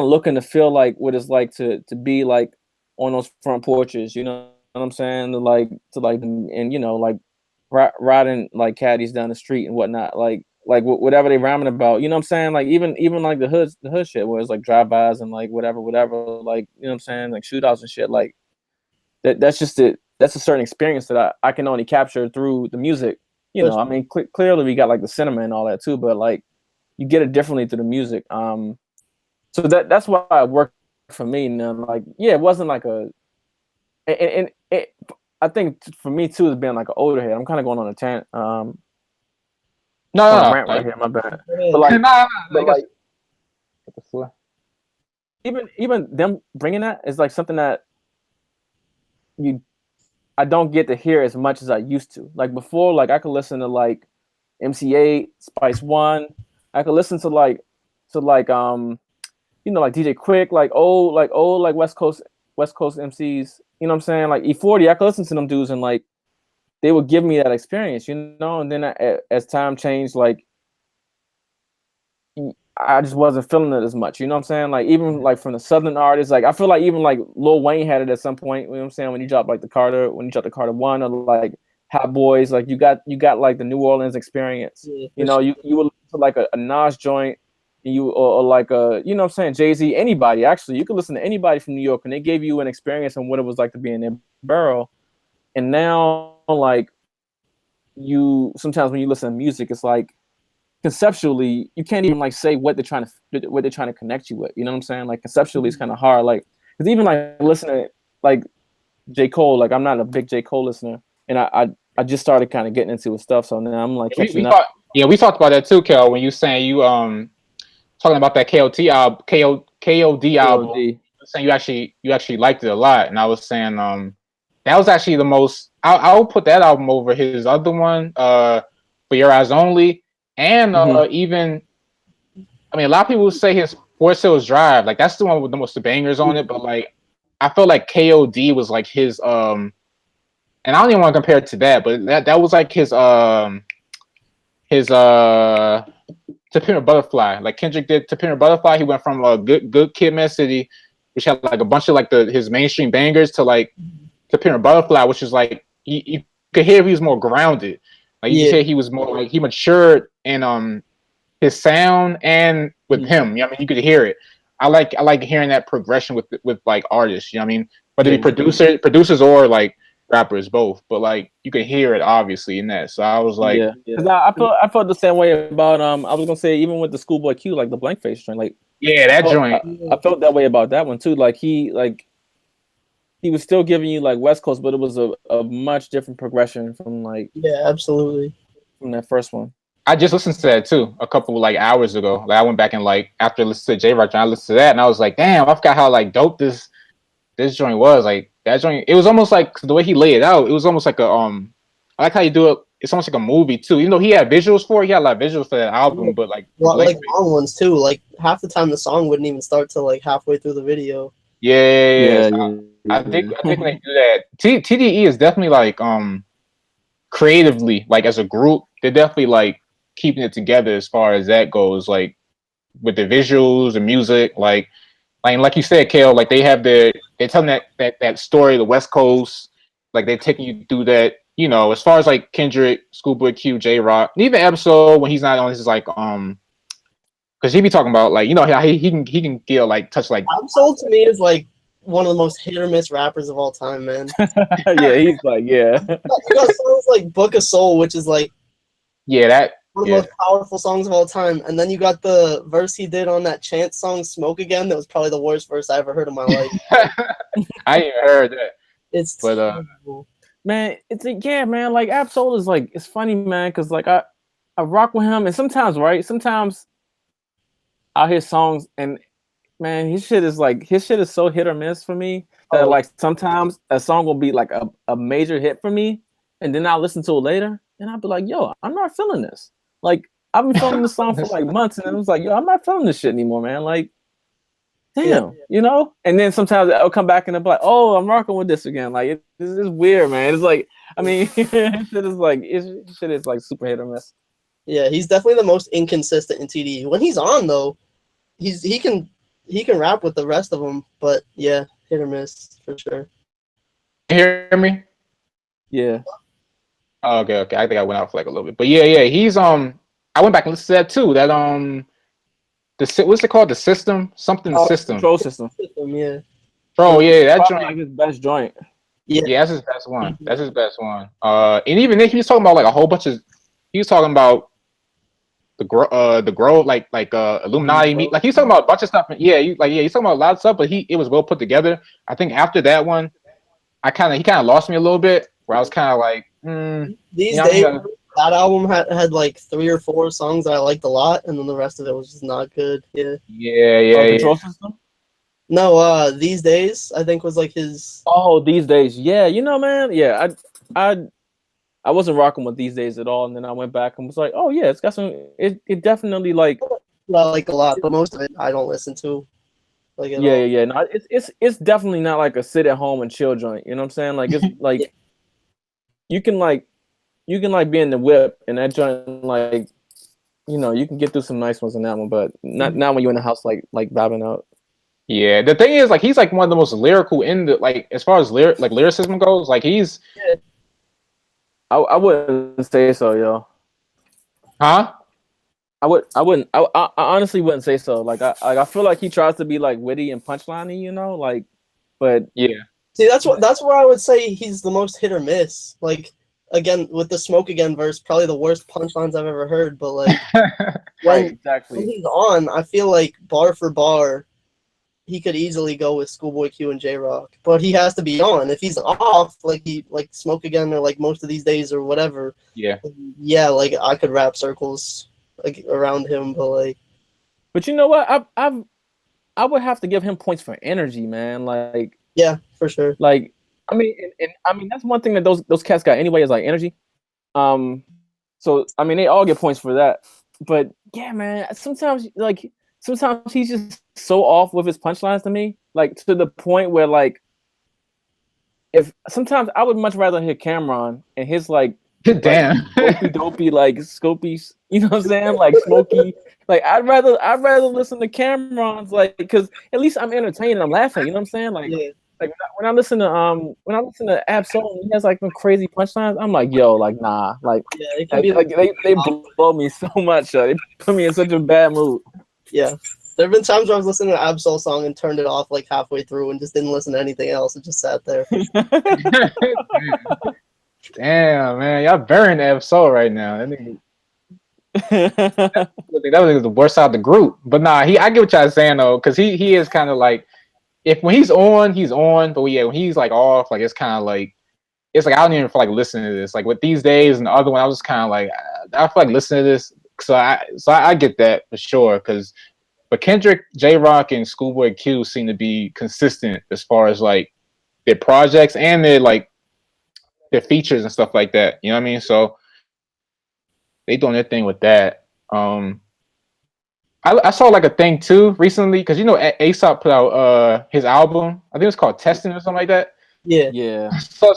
looking to feel like what it's like to be like on those front porches, you know what I'm saying? And you know, like riding like caddies down the street and whatnot, like whatever they rhyming about, you know what I'm saying? Like even like the hood shit where it's like drive-bys and like whatever, like, you know what I'm saying, like shootouts and shit, like that's just it. That's a certain experience that I can only capture through the music, you know. I mean, clearly we got like the cinema and all that too, but like you get it differently through the music. So that's why it worked for me. And then, like, yeah, it wasn't like and I think for me too, as being like an older head, I'm kind of going on a tangent. Rant right here, my bad. But like, even them bringing that is like something that I don't get to hear as much as I used to. Like before, like I could listen to like MC8, Spice One. I could listen to like you know, like DJ Quick, like old West Coast MCs. You know what I'm saying? Like E40, I could listen to them dudes and like they would give me that experience, you know. And then as time changed, like I just wasn't feeling it as much, you know what I'm saying? Like even like from the Southern artists, like I feel like even like Lil Wayne had it at some point, you know what I'm saying? When you dropped the Carter 1 or like Hot Boys, like you got like the New Orleans experience. You know, you would listen to like a Nas joint, or like a, you know what I'm saying, Jay-Z, anybody. Actually, you could listen to anybody from New York and they gave you an experience on what it was like to be in their borough. And now like sometimes when you listen to music, it's like conceptually you can't even like say what they're trying to connect you with, you know what I'm saying? Like conceptually it's kind of hard, like because even like listening to like J. Cole, like I'm not a big J. Cole listener, and I just started kind of getting into his stuff, so now I'm like catching up. We talked about that too, Kel, when you saying you talking about that KOD album, saying you actually liked it a lot, and I was saying that was actually the most, I would put that album over his other one, For Your Eyes Only, and even, I mean, a lot of people say his Forest Hills Drive, like that's the one with the most bangers on it, but like I felt like KOD was like his and I don't even want to compare it to that, but that was like his To Pimp a Butterfly. Like Kendrick did To Pimp a Butterfly, he went from a good Kid, Mad City, which had like a bunch of like his mainstream bangers, to like To Pimp a Butterfly, which is like you could hear he was more grounded. Like you could hear he was more like he matured in his sound and with him. You know what I mean? You could hear it. I like hearing that progression with like artists. You know what I mean? Whether it be producers or like rappers, both. But like you can hear it obviously in that. So I was like, I felt the same way about I was gonna say even with the Schoolboy Q, like the Blank Face joint, like joint. I felt that way about that one too. Like he was still giving you like West Coast, but it was a much different progression from like absolutely from that first one. I just listened to that too a couple like hours ago. Like I went back and like after listening to J-Rock, I listened to that and I was like, damn, I forgot how like dope this joint was. Like that joint, it was almost like the way he laid it out. It was almost like a I like how you do it. It's almost like a movie too. You know, he had visuals for it. He had a lot of visuals for that album, but like like long ones too. Like half the time the song wouldn't even start till like halfway through the video. Yeah. I think when they do that, TDE is definitely like creatively, like as a group, they're definitely like keeping it together as far as that goes, like with the visuals, the music, like you said, Kale, like they're telling that story of the West Coast, like they're taking you through that, you know, as far as like Kendrick, Schoolboy Q, J-Rock, and even Episode when he's not on his like because he be talking about like, you know, how he can feel like touch like Episode to me is like one of the most hit or miss rappers of all time, man. Yeah, he's like, You got songs like Book of Soul, which is like, that one of the most powerful songs of all time. And then you got the verse he did on that Chance song, "Smoke Again." That was probably the worst verse I ever heard in my life. I ain't even heard that. It's terrible. Man, it's yeah, man. Like Absol is like, it's funny, man, because like I rock with him, and sometimes I'll hear songs, and man, his shit is so hit or miss for me that like sometimes a song will be like a major hit for me, and then I'll listen to it later, and I'll be like, yo, I'm not feeling this. Like I've been feeling this song for like months, and I was like, yo, I'm not feeling this shit anymore, man. Like, damn, you know. And then sometimes I'll come back and I'll be like, oh, I'm rocking with this again. Like it's weird, man. It's like, I mean, shit is like super hit or miss. Yeah, he's definitely the most inconsistent in TDE. When he's on though, he can rap with the rest of them, but yeah, hit or miss for sure. You hear me? Yeah. Oh, okay. I think I went out for like a little bit, but yeah. He's I went back and listened to that too. That what's it called? The system, something system. Control system. Yeah. Bro, yeah, that probably joint. like his best joint. Yeah, that's his best one. That's his best one. And even then, he was talking about like a whole bunch of. He was talking about the grow like Illuminati meet. Like he was talking about a bunch of stuff. Yeah, he's talking about a lot of stuff, but it was well put together. I think after that one, he kind of lost me a little bit. Where I was kind of like, these days. That album had like 3 or 4 songs that I liked a lot, and then the rest of it was just not good. Yeah. Control system? No, These Days I think was like his. Oh, These Days, yeah. You know, man, yeah. I wasn't rocking with These Days at all, and then I went back and was like, oh yeah, it's got some. It definitely like. I like a lot, but most of it I don't listen to. Like at all. Yeah. No, it's definitely not like a sit at home and chill joint. You know what I'm saying? Like it's like you can be in the whip and that joint, like, you know, you can get through some nice ones in that one, but not when you're in the house like vibing out. Yeah, the thing is, like, he's like one of the most lyrical in the, like, as far as lyricism goes. Like he's. I wouldn't say so, yo. Huh? I honestly wouldn't say so. Like I feel like he tries to be like witty and punchliney, you know, like, but yeah. See, that's where I would say he's the most hit or miss. Like, again, with the Smoke Again verse, probably the worst punchlines I've ever heard. But like, when he's on, I feel like bar for bar, he could easily go with Schoolboy Q and J Rock. But he has to be on. If he's off, like Smoke Again or like Most of These Days or whatever. Yeah, like I could rap circles like around him, but like. But you know what? I would have to give him points for energy, man. Like. Yeah, for sure. Like, I mean, and I mean that's one thing that those cats got anyway is like energy. So I mean they all get points for that. But yeah, man, sometimes he's just so off with his punchlines to me, like to the point where like, if sometimes I would much rather hear Cameron and his like, damn, dopey like Scopy, you know what I'm saying, like Smokey. Like I'd rather listen to Cameron's, like, because at least I'm entertained and I'm laughing. You know what I'm saying? Like, like when I listen to Absol, he has like some crazy punchlines. I'm like, yo, like nah, like it can be like they blow me so much. They put me in such a bad mood. Yeah, there have been times where I was listening to an Absol song and turned it off like halfway through and just didn't listen to anything else. It just sat there. Damn, man, y'all burying Absol right now. That was the worst out of the group. But nah, I get what y'all saying though, because he is kind of like, when he's on, but yeah, when he's like off, like it's kind of like, it's like I don't even feel like listening to this. Like with These Days and the other one, I was kind of like, I feel like listening to this. So I get that for sure. But Kendrick, J Rock, and Schoolboy Q seem to be consistent as far as like their projects and their features and stuff like that. You know what I mean? So they doing their thing with that. I saw like a thing too recently, because you know A$AP put out his album. I think it was called Testing or something like that. Yeah. I saw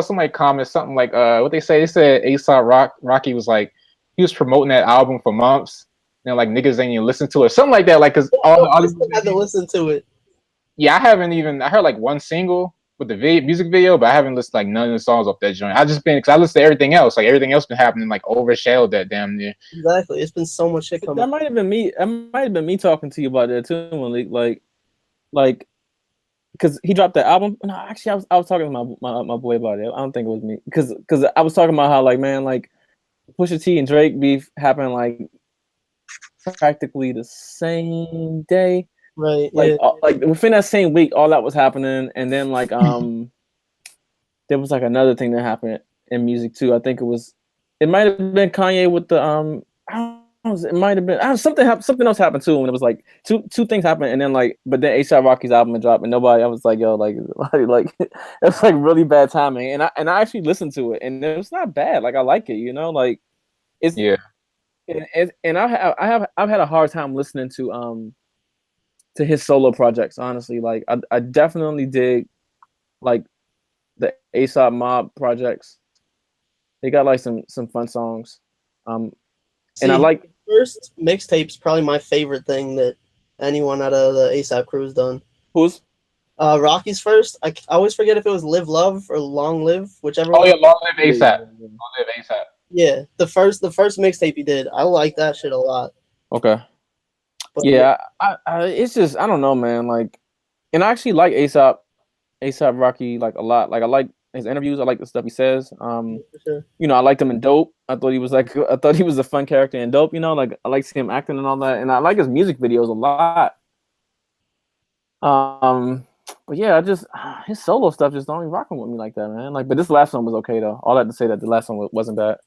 somebody comment something like what they said A$AP Rocky was like, he was promoting that album for months, and like niggas ain't even listen to it, something like that. Like, cause I had to listen to it. Yeah, I heard like one single with the music video, but I haven't listened to like none of the songs off that joint. Because I listened to everything else. Like everything else been happening, like overshadowed that damn near. Exactly. It's been so much shit coming. That might have been me. That might have been me talking to you about that too, Malik. Like, because he dropped the album. No, actually, I was talking to my boy about it. I don't think it was me, because I was talking about how like, man, like Pusha T and Drake beef happened like practically the same day. Right. Like Yeah. like within that same week, all that was happening, and then like there was like another thing that happened in music too. I think it might have been Kanye with the I don't know, it might have been something happened. Something else happened too, and it was like two things happened, and then like but then A$AP Rocky's album had dropped, and nobody. I was like, yo, like it's like really bad timing, and I actually listened to it, and it was not bad. Like I like it, you know, like it's Yeah. And I've had a hard time listening to his solo projects. Honestly, like I definitely dig like the A$AP Mob projects. They got like some fun songs. See, And I like first mixtape's probably my favorite thing that anyone out of the ASAP crew's done. who's Rocky's first. I always forget if it was Live Love or Long Live, whichever. Oh yeah, one. Long Live ASAP. Long Live ASAP. Yeah, the first mixtape he did. I like that shit a lot. okay. But Yeah, I it's just I don't know, man. Like, and I actually like A$AP Rocky like a lot. Like I like his interviews. I like the stuff he says. for sure. You know, I liked him in Dope. I thought he was a fun character in Dope. You know, like I like seeing him acting and all that. And I like his music videos a lot. But yeah, I just his solo stuff just don't even rocking with me like that, man. Like, but this last one was okay though. All that to say that the last one wasn't bad.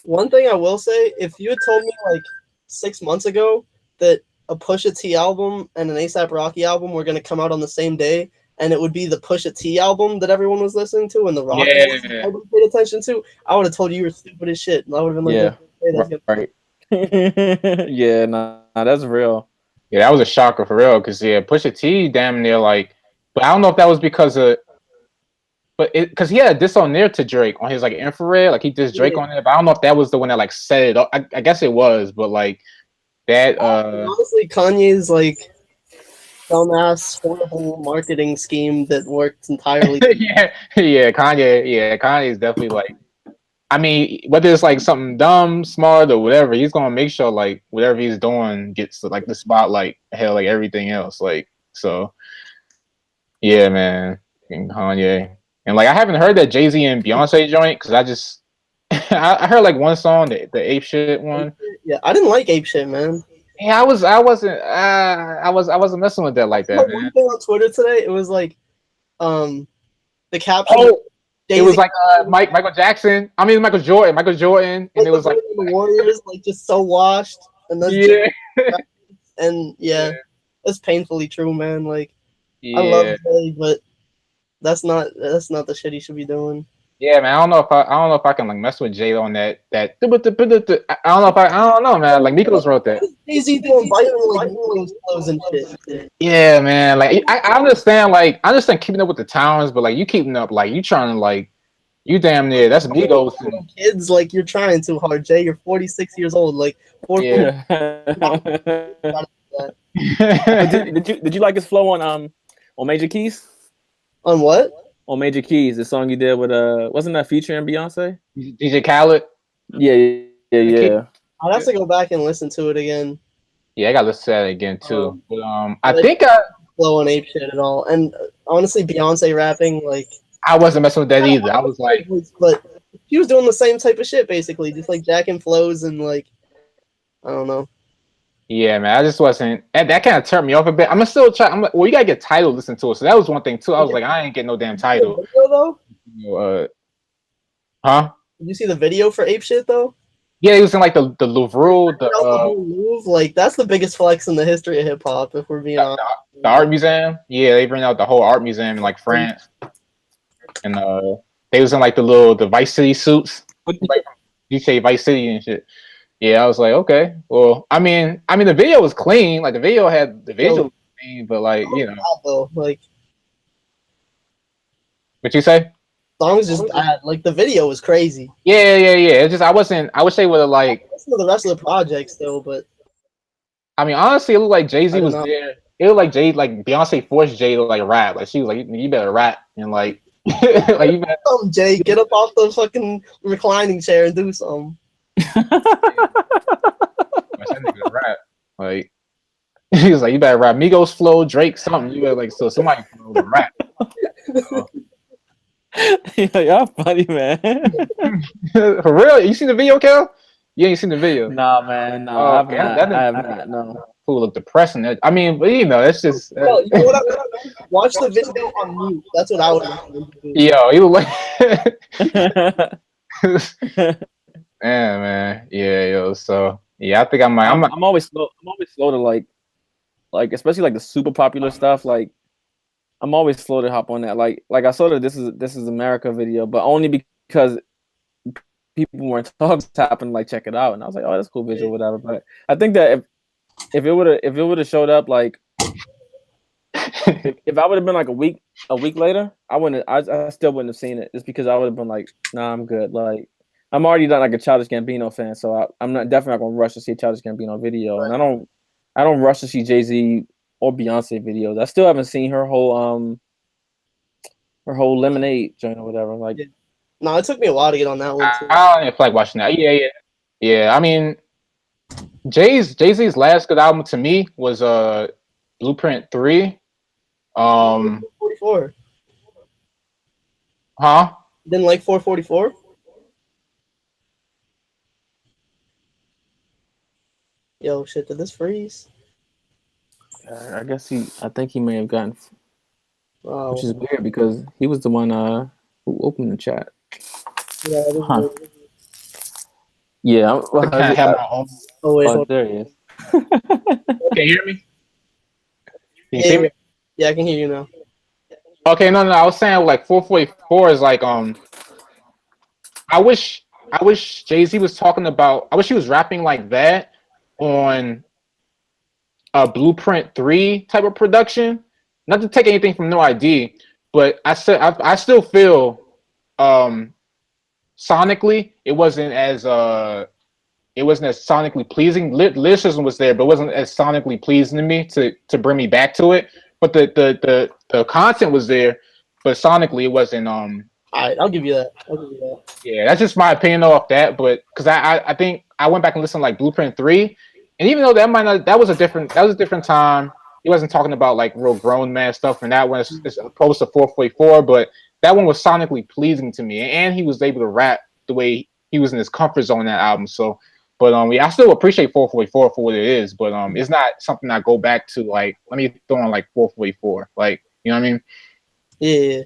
One thing I will say, if you had told me like 6 months ago that a Pusha T album and an ASAP Rocky album were gonna come out on the same day, and it would be the Pusha T album that everyone was listening to and the Rocky album everyone paid attention to, I would have told you were stupid as shit. And I would have been like, Yeah, hey, that's good. right. Yeah, nah, that's real. Yeah, that was a shocker for real. Cause yeah, Pusha T damn near like, but I don't know if that was because of, but because he had a diss on there to Drake on his like Infrared, like he dissed Drake on it. But I don't know if that was the one that like set it up. I guess it was, but like that. Honestly, Kanye's like dumbass, horrible marketing scheme that worked entirely. yeah, Kanye is definitely like. I mean, whether it's like something dumb, smart, or whatever, he's gonna make sure like whatever he's doing gets like the spotlight, hell, like everything else. Like so, yeah, man, and Kanye, and like I haven't heard that Jay-Z and Beyonce joint because I just I heard like one song, the Ape Shit one. Yeah, I didn't like Ape Shit, man. Yeah, I wasn't messing with that like that. Like, Man. one thing on Twitter today, it was like, the caption. Oh, Jay-Z, it was like Michael Jackson. I mean Michael Jordan, and it was like the Warriors, like just so washed, and that's and yeah, it's painfully true, man. Like I love Jay, but that's not the shit he should be doing. Yeah, man. I don't know if I can like mess with Jay on that. I don't know, man. Like Migos wrote that. Jay-Z doing like flows and shit. Yeah, man. Like I understand keeping up with the times, but like you keeping up, like you trying to like you damn near that's Migos. Kids, like you're trying too hard, Jay. You're 46 years old. Like yeah. Did you like his flow on Major Keys? On what? On Major Keys, the song you did with wasn't that featuring Beyonce? DJ Khaled. Yeah. I'd have to go back and listen to it again. Yeah, I gotta listen to that again too. But I think flow on Ape Shit at all. And honestly, Beyonce rapping, like I wasn't messing with that either. I was like, but she was doing the same type of shit basically, just like jacking flows and like I don't know. Yeah, man, I just wasn't. And that kind of turned me off a bit. I'm gonna still try. I'm like, well, you gotta get Tidal to listen to it. So that was one thing too. I was like, I ain't getting no damn Tidal. Huh? Did you see the video for Ape Shit though? Yeah, he was in like the Louvre, the Louvre. Like that's the biggest flex in the history of hip hop. If we're being honest. The art museum. Yeah, they bring out the whole art museum in like France, and they was in like the Vice City suits, like UK Vice City and shit. Yeah, I was like, okay, well, I mean, the video was clean. Like the video had the visual was clean, but like you know, though, like what you say? Song's just bad. Like the video was crazy. Yeah. It's just I wish they would have like. Listen to the rest of the project still, but I mean, honestly, it looked like Jay-Z was there. It looked like Beyonce forced Jay to like rap. Like she was like, you better rap and like, like you better. Jay, get up off the fucking reclining chair and do something. Rap. Like he was like, you better rap. Migos flow, Drake, something. You better like so somebody flow to rap. Yeah, y'all funny, man. For real? You seen the video, Kel? You ain't seen the video? Nah, man. No, Oh, I have okay. not. I have not. No. Fool look depressing. I mean, but you know, it's just. Well, you know what watch the video on mute. That's what I would recommend to do. Yo, you like. Yeah, man. Yeah, yo. So yeah, I think I might. I'm always slow. I'm always slow to like especially like the super popular stuff. Like I'm always slow to hop on that. Like I saw the This Is America video, but only because people weren't talking happened like check it out, and I was like, oh, that's a cool visual, whatever. But I think that if it would have showed up like if I would have been like a week later, I still wouldn't have seen it, just because I would have been like, nah, I'm good. Like I'm already done like a Childish Gambino fan, so I'm definitely not gonna rush to see a Childish Gambino video, and I don't rush to see Jay-Z or Beyonce videos. I still haven't seen her whole Lemonade joint or whatever. Like, no, it took me a while to get on that one too. I don't feel like watching that. Yeah. I mean, Jay-Z's last good album to me was Blueprint 3. 444. Huh? Didn't like 444. Yo, shit! Did this freeze? I guess I think he may have gotten, Wow. which is weird because he was the one who opened the chat. Yeah. Huh. Yeah. I can't have my own. Oh wait. Oh, there he is. Can you hear me? Can you see me? Yeah, I can hear you now. Okay, no. I was saying like 444 is like I wish Jay-Z was talking about. I wish he was rapping like that on a Blueprint 3 type of production. Not to take anything from No ID, but I still feel sonically it wasn't as sonically pleasing. Lyricism was there, but it wasn't as sonically pleasing to me to bring me back to it. But the content was there, but sonically it wasn't. All right, I'll give you that. Yeah, that's just my opinion off that. But because I think I went back and listened to like Blueprint 3, and even though that was a different time. He wasn't talking about like real grown man stuff, and that one is opposed to 444. But that one was sonically pleasing to me, and he was able to rap the way he was in his comfort zone in that album. So, but I still appreciate 444 for what it is, but it's not something I go back to. Like, let me throw on like 444, like, you know what I mean? Yeah.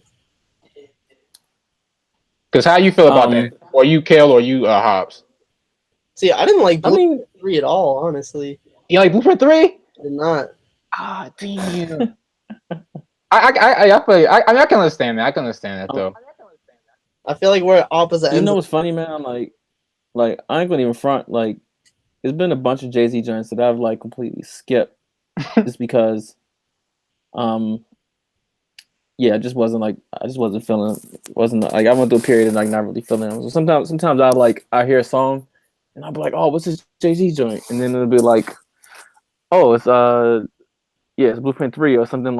Because how you feel about that? Or you Kale or you Hobbes? See, I didn't like Blueprint 3 at all, honestly. You like Blueprint 3? I did not. Ah, damn. I feel. I mean, I can understand that. I can understand that though. I feel like we're at opposite ends. You know what's funny, man? Like I ain't gonna even front. Like, there's been a bunch of Jay-Z joints that I've like completely skipped, just because, yeah, I just wasn't feeling. Wasn't like I went through a period of like not really feeling them. So sometimes I hear a song, and I'll be like, oh, what's this Jay-Z joint? And then it'll be like, oh, it's it's Blueprint 3 or something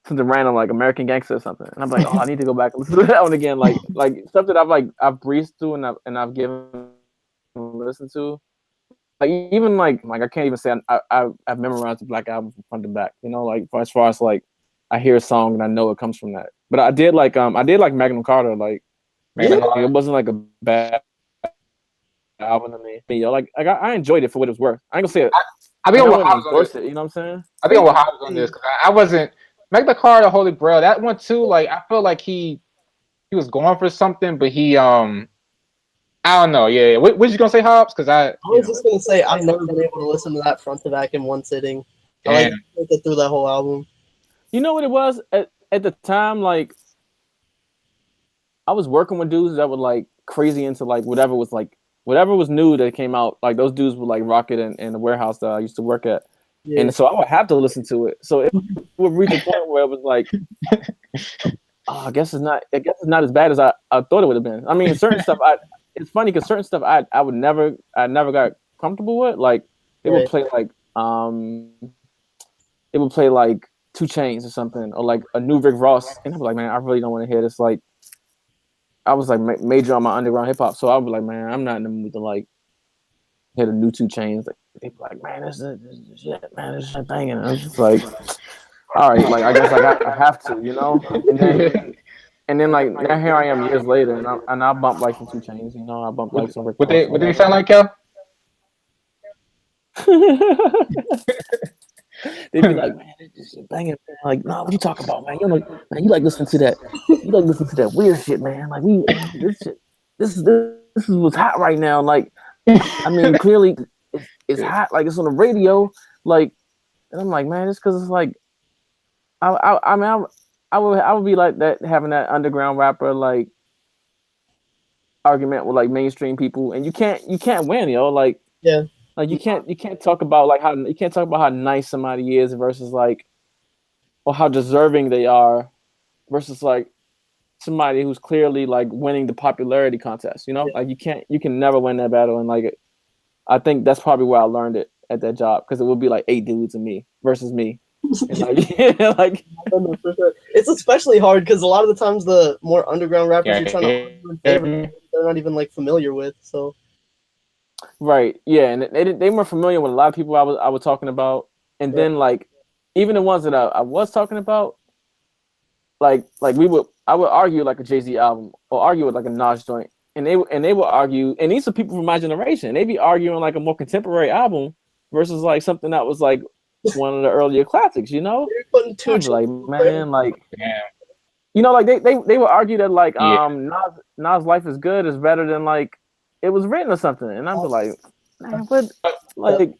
random like American Gangster or something. And I'm like, oh, I need to go back and listen to that one again. Like stuff that I've breezed through and I've given listened to. Like even like I can't even say I've memorized the Black Album from front to back. You know, like as far as like I hear a song and I know it comes from that. But I did like Magnum Carter. Like it wasn't like a bad album to me. Yo, like I enjoyed it for what it was worth. I ain't gonna say it. I think I would endorse it. You know what I'm saying? I think I would Hobbes on this because I wasn't Magna Carta, Holy Grail. That one too. Like I feel like he was going for something, but he I don't know. Yeah. What you gonna say, Hobbes? Because I was just gonna say I've never been able to listen to that front to back in one sitting. I like to get through that whole album. You know what it was at the time? Like I was working with dudes that were like crazy into like whatever was new that came out. Like those dudes would like rock it in the warehouse that I used to work at. Yeah. And so I would have to listen to it. So it would reach a point where it was like, I guess it's not as bad as I thought it would have been. I mean, certain stuff it's funny because certain stuff I never got comfortable with. Like they would play like it would play like 2 Chainz or something, or like a new Rick Ross, and I was like, man, I really don't want to hear this. Like I was like major on my underground hip hop, so I was like, man, I'm not in the mood to like hear the new 2 Chainz. Like people like, man, this shit, man, this shit banging. And I was just like, all right, like I guess I have to, you know. And then And then like now here I am years later, and I bump like some 2 Chainz. You know, I bump like some Rick What Ross. they sound like, Kel? They be like, man, this shit banging. Man. Like, nah, what you talking about, man? You know, man, you like listening to that. You like listening to that weird shit, man. Like this shit, this is what's hot right now. Like, I mean, clearly it's hot. Like it's on the radio. Like, and I'm like, man, it's because it's like, I mean, I would be like that, having that underground rapper like argument with like mainstream people, and you can't win, yo. Like, Yeah. Like you can't talk about like how nice somebody is versus like, or how deserving they are versus like somebody who's clearly like winning the popularity contest. You know, like you can never win that battle. And like, I think that's probably where I learned it at that job, because it would be like 8 dudes and me versus me. And like, like it's especially hard because a lot of the times the more underground rappers you're trying to favor, they're not even like familiar with. So. Right, yeah, and they weren't familiar with a lot of people I was talking about, and then like even the ones that I was talking about, like I would argue like a Jay-Z album or argue with like a Nas joint, and they would argue, and these are people from my generation, they'd be arguing like a more contemporary album versus like something that was like one of the earlier classics, you know? Like, man, like, you know, like they would argue that like Nas Life is Good is better than like It Was Written or something, and I'm like, man, what? Like,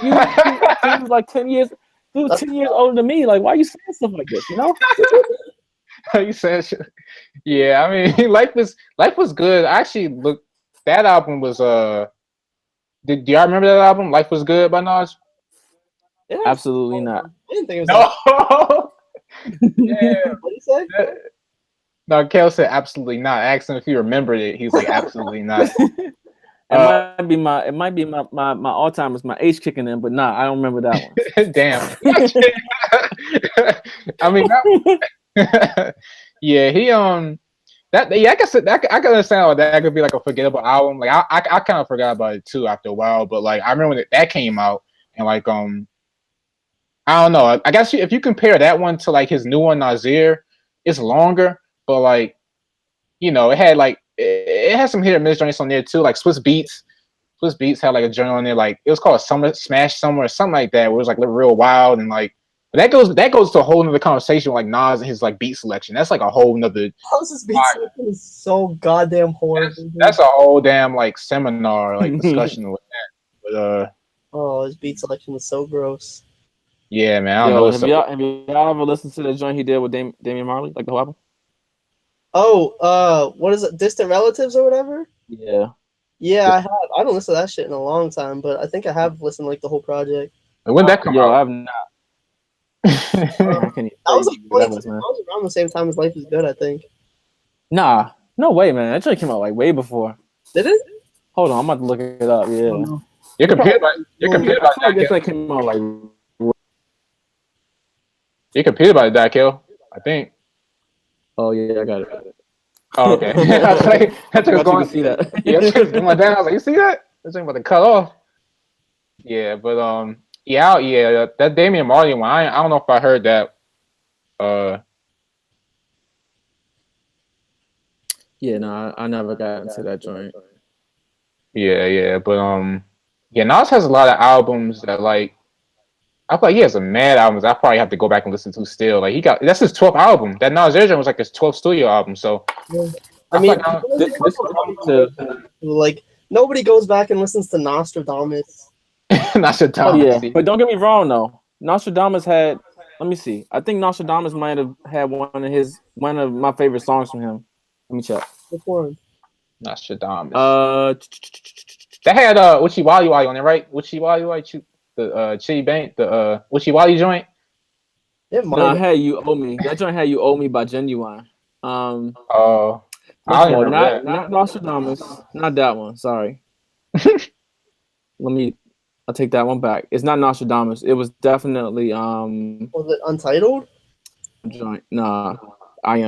you was like 10 years, dude, 10 years older than me. Like, why are you saying stuff like this? You know? You said, yeah. I mean, life was good. I actually look. That album was do y'all remember that album? Life Was Good by Nas. Yeah, absolutely not. I didn't think it was. No. Yeah. What did you say? No, Kel said absolutely not. I asked him if he remembered it. He was like, absolutely not. It might be my Alzheimer's, my age kicking in, but nah, I don't remember that one. Damn. I mean, yeah, he I guess I can understand how that could be like a forgettable album. Like I kind of forgot about it too after a while, but like I remember when that came out, and like I don't know. I guess if you compare that one to like his new one, Nasir, it's longer, but like, you know, it had some hit or miss joints on there too, like Swiss Beats. Swiss Beats had like a joint on there, like it was called Summer Smash Summer or something like that, where it was like real wild, and like that goes to a whole nother conversation with like Nas and his like beat selection. That's like a whole nother. His beat selection is so goddamn horrible. That's a whole damn like seminar, like discussion with that. But oh, his beat selection is so gross. Yeah, man. I don't know. Have y'all ever listened to the joint he did with Damian Marley, like the whole album? Oh, what is it? Distant Relatives or whatever? Yeah. Yeah, I have. I haven't listened to that shit in a long time, but I think I have listened to like the whole project. When that come out? I have not. That was around the same time as Life Is Good, I think. Nah, no way, man. That joint came out like way before. Did it? Hold on, I'm about to look it up. Yeah. Your computer about that came out like. Your computer about that, Kill, I think. Oh yeah, I got it. Oh, okay. I was like, you can see that. Yeah, I was like, you see that? This thing about to cut off. Yeah, but yeah, that Damian Marley one, I don't know if I heard that. Yeah, no, I never got into that joint. Yeah, but yeah, Nas has a lot of albums that like, I feel like he has some mad albums I probably have to go back and listen to still. Like that's his 12th album. That Nas Air was like his 12th studio album. So I mean, like nobody goes back and listens to Nostradamus. Nostradamus. Oh, yeah, but don't get me wrong though. Nostradamus had. Let me see. I think Nostradamus might have had one of my favorite songs from him. Let me check. Which one? Nostradamus. That had Uchi Wally Wally on it, right? Uchi Wally Wally, the Chitty Bank, the Uchi Wally joint. No, I had You Owe Me. That joint had You Owe Me by Genuine. Oh, not Nostradamus. Not that one. Sorry. I'll take that one back. It's not Nostradamus. It was definitely Was it Untitled? Joint. Nah, I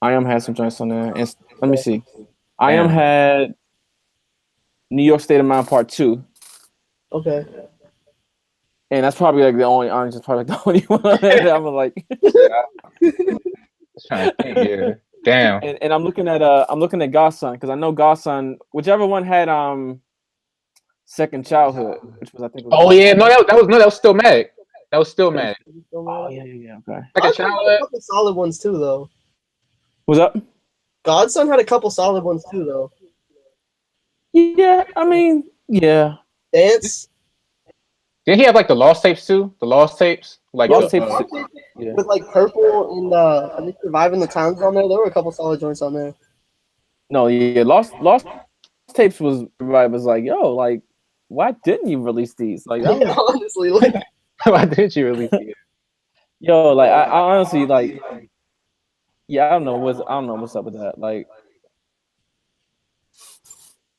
Am had some joints on there. And let me see. I Am had New York State of Mind Part 2. Okay. And that's probably like the only Orange is probably like the only one that I'm like Trying to think, yeah. Damn. And I'm looking at Godson because I know Godson, whichever one had Second Childhood, which was I think was Oh yeah, no, that was still Mac. That was still Mac. Oh yeah, okay. Second Godson had a Childhood. couple solid ones too, though. What's up? Godson had a couple solid ones too, though. Yeah, I mean, yeah. Dance. Did he have like the Lost tapes too? The Lost tapes, like Lost the, tapes. Yeah. With like Purple and I think Surviving the Towns on there. There were a couple solid joints on there. No, yeah, Lost tapes was everybody was like, yo, like, why didn't you release these? Like, that was, Honestly, like why didn't you release it? yo, like, I honestly like, yeah, I don't know what's up with that. Like,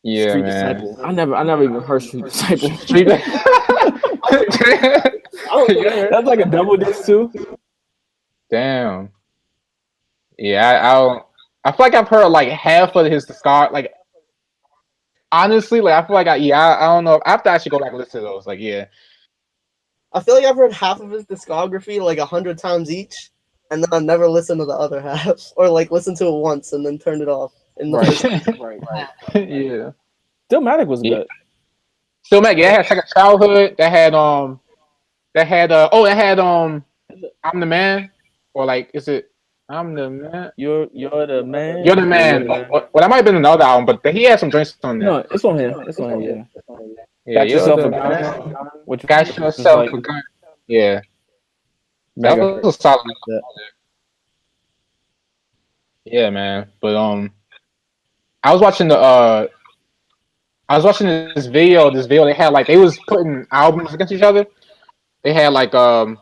Yeah, Street man. Disciple. I never even heard Street Disciple. Street. That's like a double disc too. Damn. Yeah, I feel like I've heard like half of his discog. Like honestly, like I feel like I don't know. I have to actually go back and listen to those. Like yeah. I feel like I've heard half of his discography like 100 times each, and then I've never listened to the other half, or like listened to it once and then turned it off. In the Right. Yeah. Stillmatic was good. Still Mac, yeah, it had Second Childhood. That had I'm the Man, or like is it I'm the Man? You're the man. You're the Man. Well, that might have been another album, but he had some joints on there. No, it's on here. It's on here. Yeah, Got yourself You're a the gun. Man. Which Got was yourself like a gun. Yeah, that mega. was a solid. Yeah. Yeah, man. But I was watching this video. They had like they was putting albums against each other. They had like Lil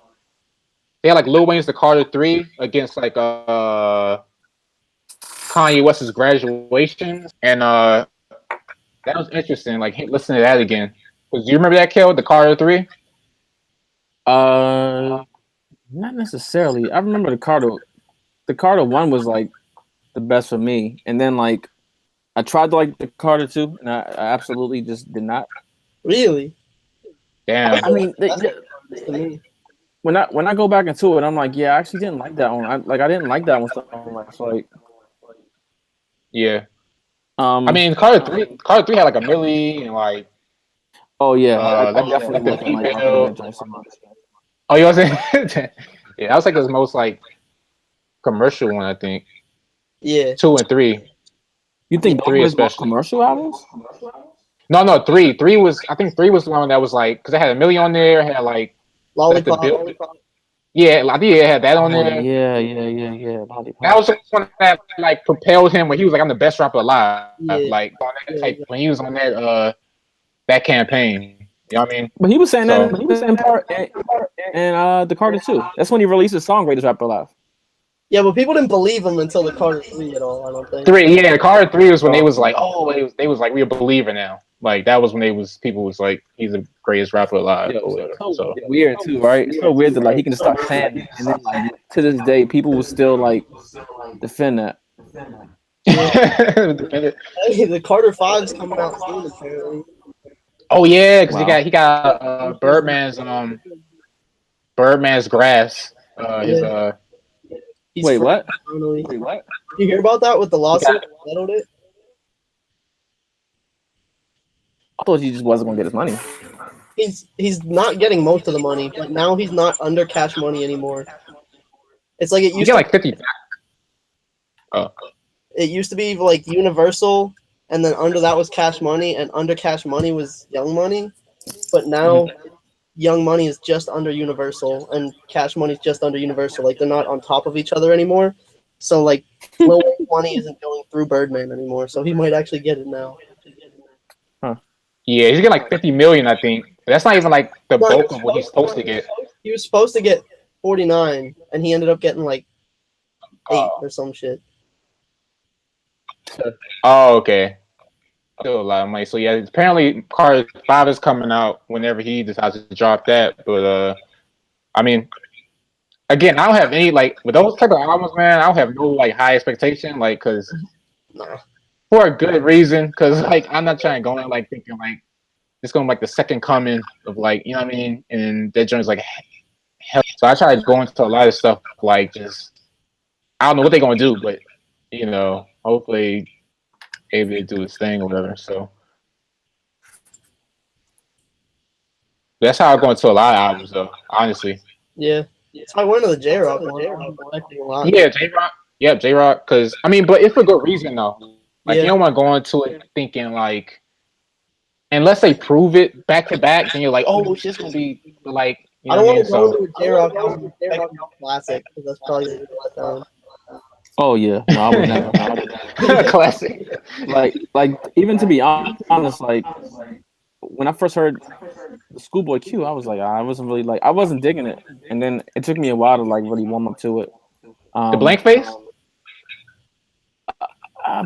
Wayne's The Carter 3 against like Kanye West's Graduation, and that was interesting. Like listen to that again. Do you remember that, Kel? The Carter 3? Not necessarily. I remember the Carter 1 was like the best for me, and then like I tried to like the Carter 2, and I absolutely just did not. Really? Damn. I mean, when I go back into it, I'm like, yeah, I actually didn't like that one. I didn't like that one so much. Like, yeah. I mean, Carter 3 had like a milli and like. Oh yeah, I that definitely wasn't like that joint so much. Oh, you know what I'm saying? Yeah, that was like his most like commercial one, I think. Yeah. 2 and 3. You think 3 those were especially commercial albums? No, 3. 3 was the one that was like because it had a milli on there, had like Lollipop. Yeah, I think it had that on there. Yeah. Lollipop. That was the one that like propelled him when he was like I'm the best rapper alive. Yeah. Like on that type when he was on that campaign. You know what I mean? But he was saying that. He was saying part and the Carter 2. That's when he released his song "Greatest Rapper Alive." Yeah, but people didn't believe him until the Carter 3 at all, I don't think. 3, yeah, Carter 3 was when they was like, they was like, we're a believer now. Like that was when people was like, he's the greatest rapper alive. Yeah, or whatever. So weird too, right? It's so weird that like he can just start saying it, and then like to this day, people will still like defend that. Hey, the Carter 5's coming out soon, apparently. Oh yeah, because he got Birdman's Grass. He's Wait, free, what? finally. Wait, what? You hear about that with the lawsuit? Settled it? I thought he just wasn't gonna get his money. He's not getting most of the money, but now he's not under Cash Money anymore. It's like it You used get to. like 50. Oh. It used to be like Universal, and then under that was Cash Money, and under Cash Money was Young Money. But now Young Money is just under Universal, and Cash Money is just under Universal. Like they're not on top of each other anymore. So like Lil Wayne's money isn't going through Birdman anymore. So he might actually get it now. Yeah, he's getting like 50 million, I think. But that's not even like the bulk of what he's supposed to get. He was supposed to get 49, and he ended up getting like 8 or some shit. Oh, okay. Still a lot of money. So yeah, apparently Carter 5 is coming out whenever he decides to drop that. But I mean, again, I don't have any like with those type of albums, man. I don't have no like high expectation, like because for a good reason. Because like I'm not trying to go in like thinking like it's going to like the second coming of like you know what I mean, and that joint's like hell. So I try to go into a lot of stuff like just I don't know what they're gonna do, but you know, hopefully able to do his thing or whatever. So that's how I'm going to a lot of albums, though. Honestly. Yeah. It's my one of the J-Rock one. I'm collecting a lot. Yeah, J Rock. Yeah, J Rock. Because I mean, but it's for good reason though. Like Yeah. you don't want to go into it thinking like, unless they prove it back to back, then you're like, oh, it's just gonna be like. You I know don't what want to go So, to a J-Rock album expecting a classic because that's probably going to be let down. Oh yeah, no, I would never. No, I would never. classic. Like even to be honest, like when I first heard the Schoolboy Q, I was like, I wasn't really like, I wasn't digging it, and then it took me a while to like really warm up to it. The blank face.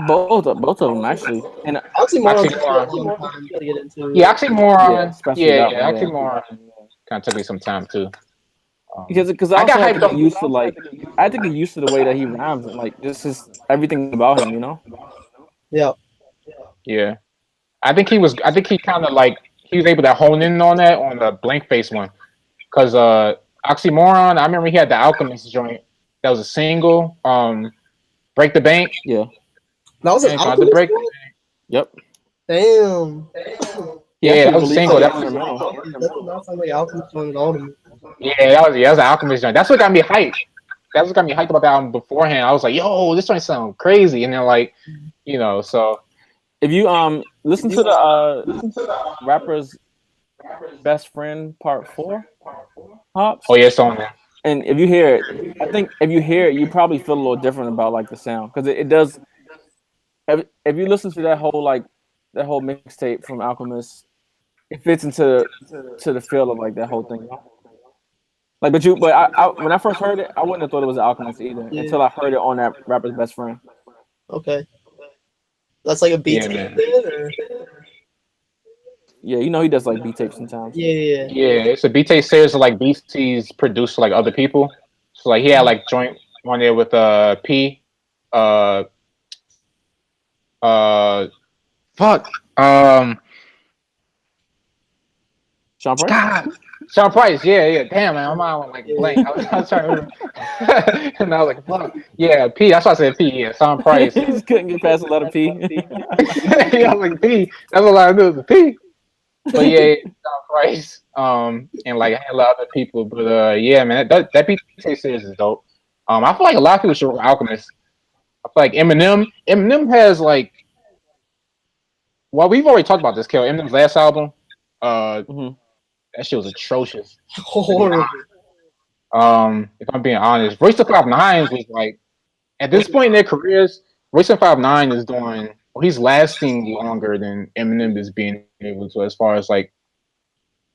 Both of them actually, and Oxymoron to get into. Yeah, Oxymoron. especially Yeah, that one, Oxymoron kind of took me some time too. Because I also had to get used to like I had to get used to the way that he rhymes and like this is everything about him, you know. Yeah. Yeah, I think he kind of like he was able to hone in on that on the blank face one, because Oxymoron. I remember he had the Alchemist joint that was a single. Break the Bank. Yeah. That was an Alchemist break. Yep. Damn. Yeah, that was a single. That does not sound like Alchemist song at all to me. Yeah, that was an Alchemist joint. That's what got me hyped. That's what got me hyped about that album beforehand. I was like, yo, this joint sounds crazy. And then like, you know, so if you listen to the rapper's best friend part 4, Hobbes. Oh yeah, it's on there. And if you hear it, I think if you hear it, you probably feel a little different about like the sound because it does. If you listen to that whole mixtape from Alchemist, it fits into the feel of like that whole thing. Like, but I when I first heard it, I wouldn't have thought it was an Alchemist either until I heard it on that rapper's best friend. Okay, that's like a beat tape. Yeah, you know he does like beat tapes sometimes. Yeah. It's a beat tape series of like beats he's produced for like other people. So like he had like joint one there with P, fuck, Sean Price. God. Sean Price, yeah. Damn, man, my mind went like blank. I was trying to remember. And I was like, fuck. Yeah, P. That's why I said P. Yeah, Sean Price. He just couldn't get past a lot of P. Yeah, I was like, P. That's all I knew was P. But yeah, Sean Price. And like a lot of other people. But yeah, man, that P series is dope. I feel like a lot of people should work Alchemist. I feel like Eminem has like, well, we've already talked about this, Kel. Eminem's last album. That shit was atrocious. Horrible. If I'm being honest, Royce the 5'9" was like, at this point in their careers, Royce the 5'9" is doing. Well, he's lasting longer than Eminem is being able to, as far as like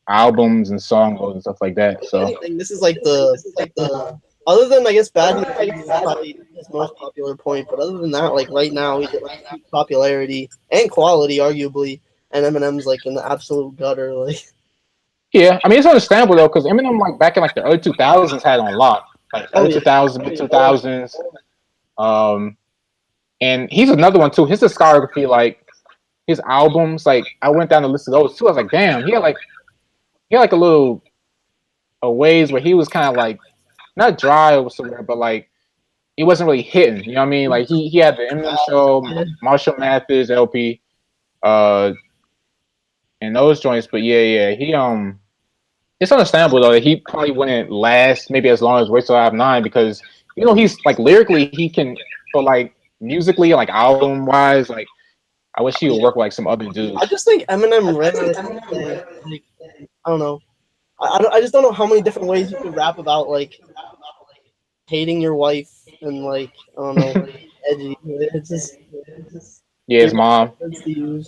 albums and songs and stuff like that. So this is like the other than I guess Bad News is probably his most popular point, but other than that, like right now, he's like popularity and quality, arguably, and Eminem's like in the absolute gutter, like. Yeah, I mean it's understandable though, because Eminem like back in like the early 2000s had on lock, like early 2000s, mid 2000s, and he's another one too. His discography, like his albums, like I went down the list of those too. I was like, damn, he had like a little ways where he was kind of like not dry or somewhere, but like he wasn't really hitting. You know what I mean? Like he had the Eminem Show, Marshall Mathers LP, and those joints. But yeah, he it's understandable though that he probably wouldn't last maybe as long as Royce the 5'9" because you know he's like lyrically he can, but like musically like album wise, like I wish he would work with like some other dudes. I just think Eminem like I don't know. I just don't know how many different ways you could rap about like hating your wife and like I don't know edgy. It's just yeah, his mom.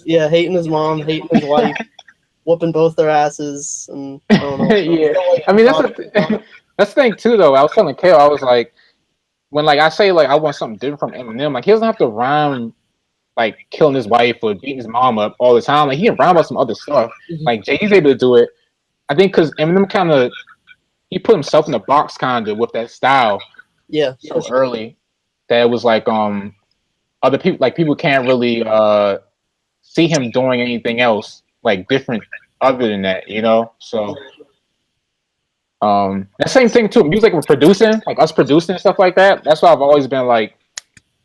Yeah, hating his mom, hating his wife, whooping both their asses, and I don't know. Yeah, I mean that's the thing too though. I was telling Kale, I was like, when like I say like I want something different from Eminem, like he doesn't have to rhyme like killing his wife or beating his mom up all the time. Like he can rhyme about some other stuff. Like Jay-Z's able to do it. I think because Eminem kind of he put himself in the box kind of with that style. Yeah, so early that it was like other people like people can't really see him doing anything else like different other than that, you know. So The same thing too. Music we're producing, like us producing and stuff like that. That's why I've always been like,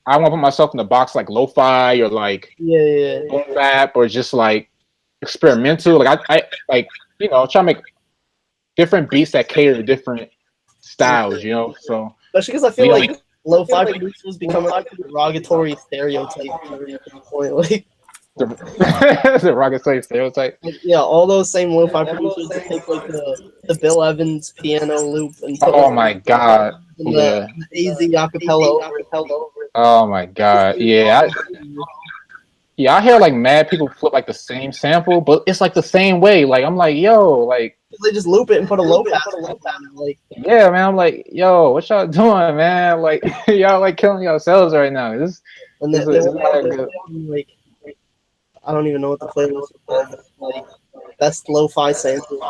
I want to put myself in the box like lo-fi or like boom bap or just like experimental. Like I like try to make different beats that cater to different styles. So especially because I feel like lo-fi producers become like a derogatory stereotype at this point. Like the rocket stereotype. Like, yeah, all those same lo-fi producers that take like the Bill Evans piano loop and put Oh my god, the AZ acapella over it. Oh my god, yeah. I hear like mad people flip like the same sample, but it's like the same way. Like I'm like, yo, like they just loop it and put a low pass on it. Like yeah, man. I'm like, yo, what y'all doing, man? Like y'all like killing yourselves right now. This is not good. Like I don't even know what the playlist is called. Like best lo-fi samples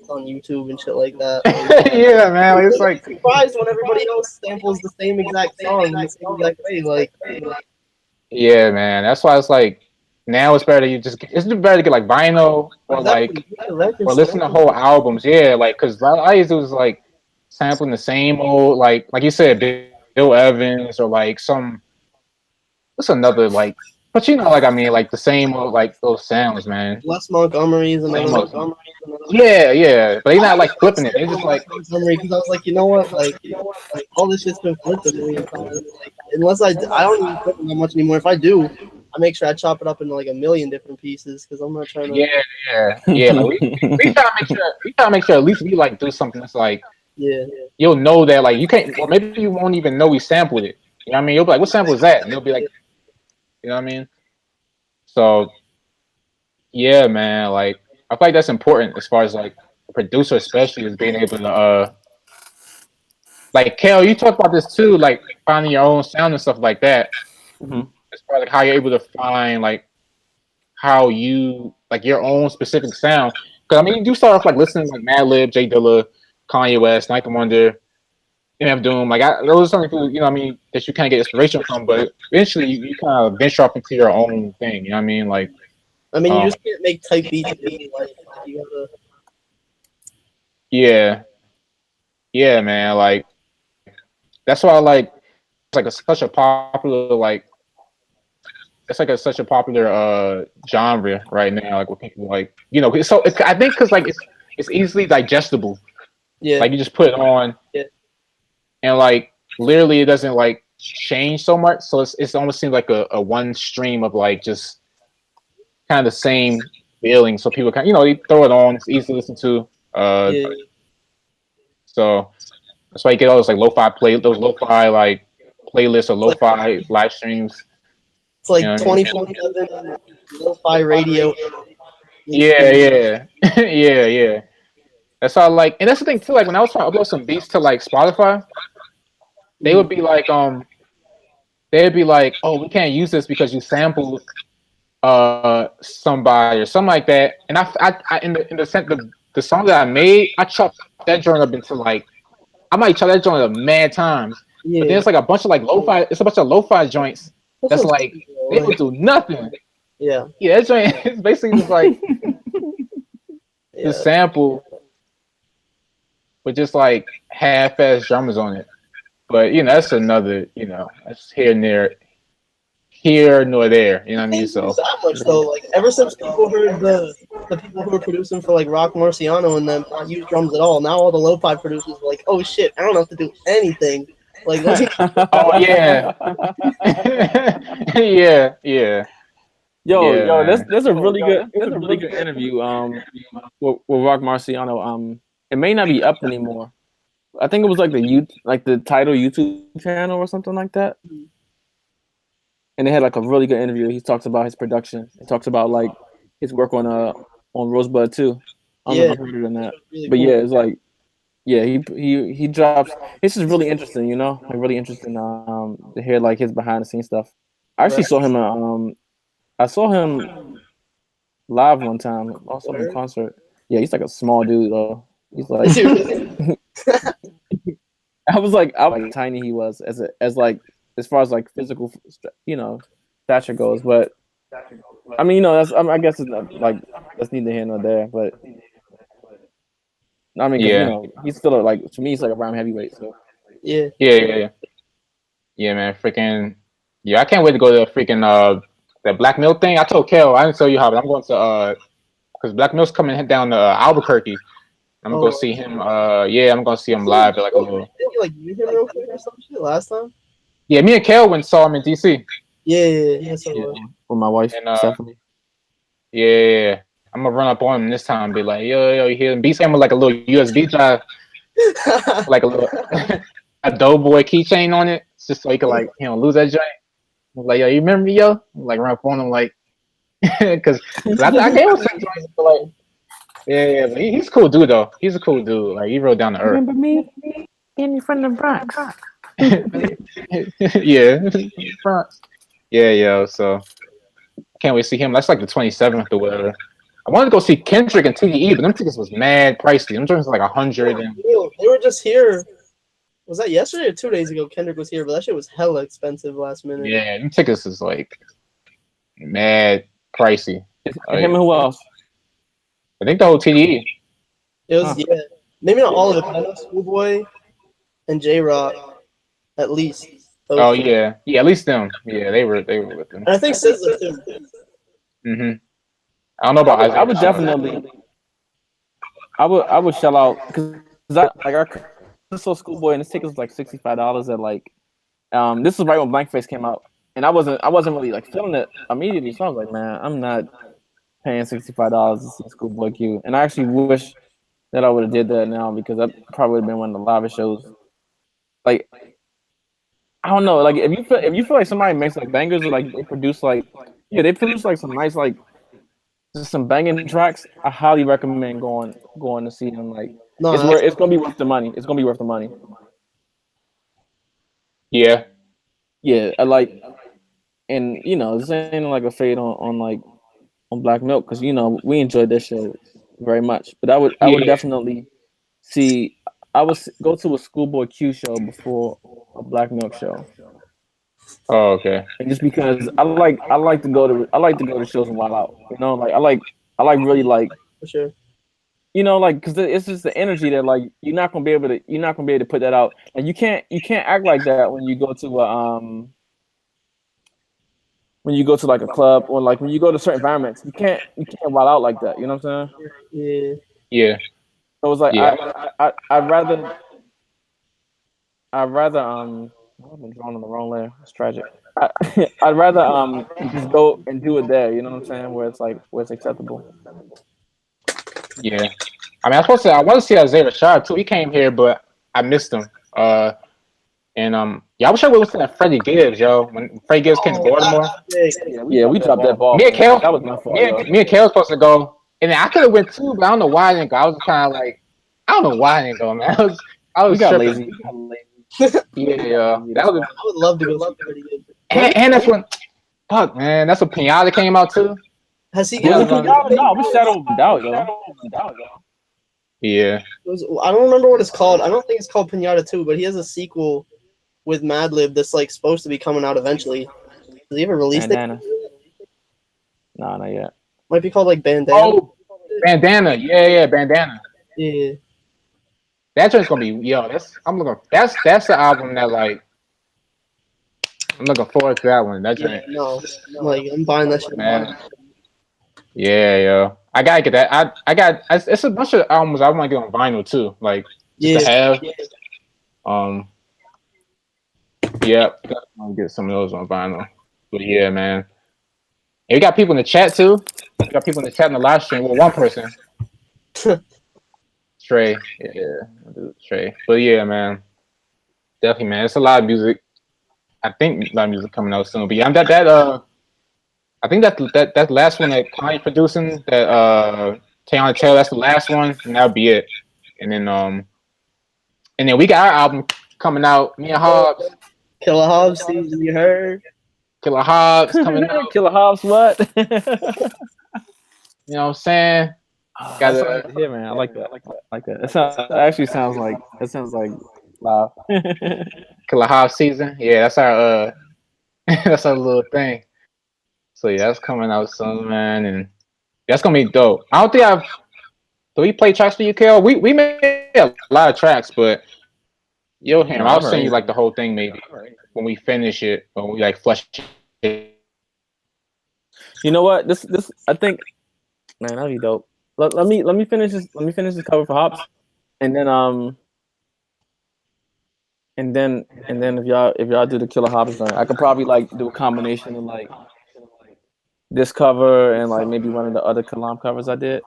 on YouTube and shit like that. Like, yeah, man. Like, it's like surprised when everybody else samples the same exact song in the same exact way. Like yeah, man. That's why it's like now it's better it's better to get like vinyl or like or listen to whole albums. Yeah, like because I used to was like sampling the same old like you said Bill Evans or like what's another like. But like I mean, like the same like those sounds, man. Les Montgomery's and yeah. But he's not like flipping it. It's just like Montgomery because I was like, you know what, like all this shit's been flipped a million times. Like, unless I don't even flip it that much anymore. If I do, I make sure I chop it up into like a million different pieces because I'm not trying to. Yeah. Like, we try to make sure at least we like do something that's like you'll know that like you can't, or maybe you won't even know we sampled it. You know what I mean? You'll be like, what sample is that? And you'll be like. You know what I mean? So, yeah, man. Like, I feel like that's important as far as like a producer, especially, is being able to, like, Kel, you talked about this too, like finding your own sound and stuff like that. Mm-hmm. As far as like how you're able to find like how you like your own specific sound. Because I mean, you do start off like listening to, like Madlib, J Dilla, Kanye West, Ninth Wonder. MF Doom, like those are some people, you know what I mean, that you kind of get inspiration from, but eventually you kind of venture off into your own thing, you know what I mean? Like, I mean, you just can't make type beats. You gotta... Yeah, man. Like, that's why I like. It's like such a popular like. It's like such a popular genre right now. Like, what people like, So I think because like it's easily digestible. Yeah. Like you just put it on. Yeah. And like literally it doesn't like change so much, so it's almost seems like a one stream of like just kind of the same feeling, so people kind they throw it on, it's easy to listen to. So that's why you get all those like those lo-fi like playlists or lo-fi live streams. It's like 24/7 lo-fi radio. Yeah. That's all. Like, and that's the thing too. Like when I was trying to upload some beats to like Spotify, they would be like, they'd be like, oh, we can't use this because you sampled somebody or something like that. And I in the sense the song that I made, I chopped that joint up into like, I might chop that joint up mad times. Yeah. But then it's like a bunch of like lo-fi. It's a bunch of lo-fi joints that's like they would do nothing. Yeah. Yeah, that joint is basically just like the sample with just like half-ass drummers on it. But that's another, that's here nor there. You know what I mean? So that much though. Like ever since people heard the people who were producing for like Rock Marciano and them not use drums at all, now all the lo-fi producers are like, oh shit, I don't have to do anything. Like, oh yeah, yeah. Yo, that's a really good interview. With Rock Marciano. It may not be up anymore. I think it was like the title YouTube channel or something like that. And they had like a really good interview. He talks about his production. He talks about like his work on Rosebud too. I don't know if you heard it or not. Really but cool. Yeah, it's like he drops. This is really interesting, like really interesting to hear like his behind the scenes stuff. I actually saw him I saw him live one time. Also in concert. Yeah, he's like a small dude though. He's like I was like tiny he was as far as like physical stature goes, but I mean that's I guess it's not like that's neither here nor there, but I mean, 'cause, you know, he's still like to me, he's like a rhyme heavyweight. So Yeah. Yeah, man. Freaking I can't wait to go to the freaking that Black Milk thing. I told Kel, I didn't tell you how, but I'm going to because Black Milk's coming down to Albuquerque. I'm gonna go see him. I'm gonna see him live at like a little. Didn't you like meet him real quick or some shit last time? Yeah, me and Kel went and saw him in DC. Yeah. With my wife, And Stephanie. Yeah. I'm gonna run up on him this time and be like, yo, you hear him? Beat him with like a little USB drive, like a little a Doughboy keychain on it, just so he can like lose that joint. Like, yo, you remember me, yo? Like run up on him like, because I gave him some joints, but like, but he's a cool dude though. He's a cool dude. Like he real down to earth. Remember me? Being from the Bronx. Bronx. Yo. So I can't wait to see him. That's like the 27th or whatever. I wanted to go see Kendrick and TDE, but them tickets was mad pricey. Them tickets was like 100. They were just here. Was that yesterday or 2 days ago? Kendrick was here, but that shit was hella expensive last minute. Yeah, them tickets is like mad pricey. Like, him and who else? I think the whole TDE. It was maybe not all of it, but I know Schoolboy and J-Rock at least. Yeah, at least them. Yeah, they were with them. And I think Sizzler too. I don't know about Isaac. I would definitely. I would shell out because I saw Schoolboy and his ticket was like $65 at like. This was right when Blankface came out, and I wasn't really like feeling it immediately. So I was like, man, I'm not paying $65 to see Schoolboy Q. And I actually wish that I would have did that now because that probably would have been one of the live shows. Like, I don't know, like if you feel like somebody makes like bangers or like they produce like some nice like just some banging tracks, I highly recommend going to see them. Like it's gonna be worth the money. It's gonna be worth the money. Yeah, I like, and this ain't like a fade on Black Milk because we enjoyed this show very much. But I would definitely see. I would go to a Schoolboy Q show before a Black Milk show. Oh, okay. And just because I like to go to shows and wild out. Like I like really like for sure. Like because it's just the energy that like you're not gonna be able to put that out. And you can't act like that when you go to like a club or like when you go to certain environments. You can't wild out like that. You know what I'm saying? Yeah. So it's like I'd rather I've been drawn on the wrong layer. It's tragic. I'd rather just go and do it there. You know what I'm saying? Where it's acceptable. Yeah, I mean, I want to see Isaiah Rashad too. He came here, but I missed him. I wish I would listen to Freddie Gibbs, yo. When Freddie Gibbs came to Baltimore. Yeah, we dropped that ball. Me and Kale, that was my fault. Me and Kale was supposed to go, and then I could have went too, but I don't know why I didn't go. I was kind of like, I don't know why I didn't go, man. I was lazy. Yeah, I would love to go see Freddie Gibbs. And that's when, fuck, man, that's when Pinata came out too. Has he got no, we Shadow of Doubt, yo. Yeah. I don't remember what it's called. I don't think it's called Pinata 2, but he has a sequel with Madlib that's like supposed to be coming out eventually. Does he ever release it? No, not yet. Might be called like Bandana. Oh, Bandana. Yeah, Bandana. Yeah. That joint's gonna be that's the album that like I'm looking forward to that one. That joint. No, like I'm buying that shit, man. Yeah, yo. I gotta get that. It's a bunch of albums I want to get on vinyl too. Like just to have. I'll get some of those on vinyl. But yeah, man. And we got people in the chat too. We got people in the chat in the live stream. Well, one person. Trey. Yeah, Trey. But yeah, man. Definitely, man. It's a lot of music. I think a lot of music coming out soon. But yeah, I think that last one that Kanye producing, that Teyana Taylor, that's the last one, and that'll be it. And then we got our album coming out. Me and Hobbes. Killer Hobbes, season, you heard? Killer Hobbes coming out. Killer Hobbes, what? You know what I'm saying? Yeah, man, I like that. It actually sounds like live. Killer Hobbes season. Yeah, that's our that's our little thing. So yeah, that's coming out soon, man, and that's gonna be dope. I don't think do we play tracks for you, Kel? We made a lot of tracks, but yo, Ham, I'll send you like the whole thing maybe when we finish it, when we like flush it. You know what? This I think, man, that'd be dope. Let me finish this. Let me finish this cover for Hobbes, and then and then if y'all do the Killer Hobbes joint, I could probably like do a combination of like this cover and like maybe one of the other KiLaM covers I did.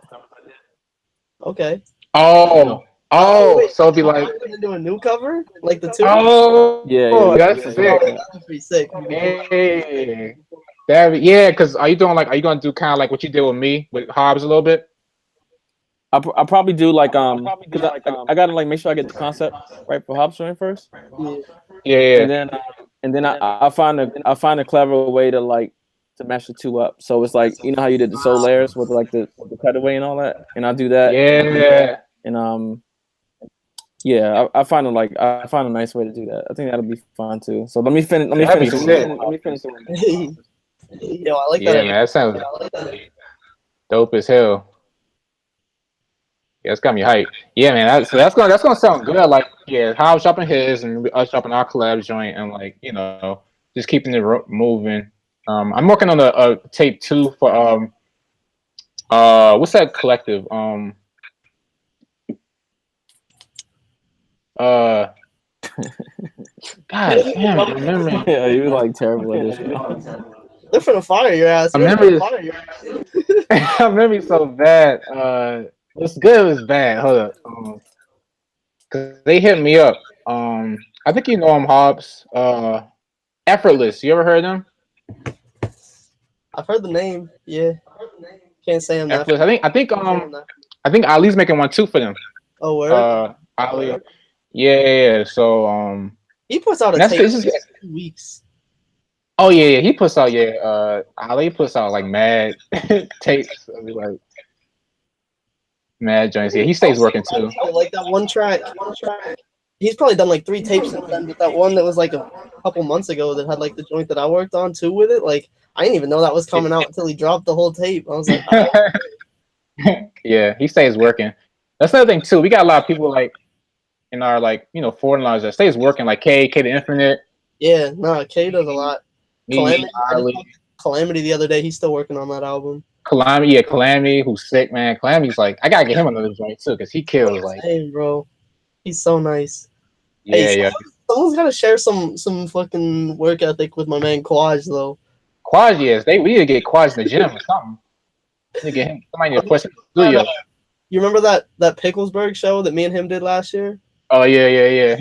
Okay. Oh, so it'd be like do a new cover, like the two. Yeah, that's sick. That's pretty sick. Hey, because are you gonna do kind of like what you did with me with Hobbes a little bit? I'll probably do like because I gotta like make sure I get the concept right for Hobbes joint first. Yeah. And then I find a clever way to like to mash the two up. So it's like, you know how you did the soul layers with like the cutaway and all that, and I'll do that. Yeah. And yeah, I find a nice way to do that. I think that'll be fun too. So let me finish. Let me finish. Yo, I like that. Yeah, man, that sounds dope as hell. Yeah, it's got me hyped. Yeah, man, that's gonna sound good. Like, yeah, how I'm shopping his and us shopping our collab joint, and like, you know, just keeping it moving. I'm working on a tape 2 for what's that collective? God damn, I remember. Yeah, you like terrible at this. They're finna fire your ass. I remember so bad. What's good was bad. Hold up. Cause they hit me up. I think you know him, Hobbes. Effortless. You ever heard of them? I've heard the name. Yeah. Can't say him. Effortless. I think Ali's making one too for them. Oh, word. Ali. Yeah. So he puts out a tape in 2 weeks. Oh yeah. He puts out Ali puts out like mad tapes. I mean, like mad joints. Yeah, he stays working too. Like that one track. He's probably done like 3 tapes since then, but that one that was like a couple months ago that had like the joint that I worked on too with it. Like I didn't even know that was coming out until he dropped the whole tape. I was like, yeah, he stays working. That's another thing too. We got a lot of people like in our like, you know, foreign lines that stays working, like K the Infinite. Yeah, no, K does a lot. Calamity the other day, he's still working on that album. Calamity, who's sick, man. Calamy's like, I gotta get him another joint too, because he kills like. Hey, bro, he's so nice. Yeah, hey, someone's gotta share some fucking work ethic with my man Quaj though. Quaj, yes, we need to get Quaj in the gym or something. To get him, somebody need to push him in the studio. You remember that Picklesburg show that me and him did last year? Oh yeah.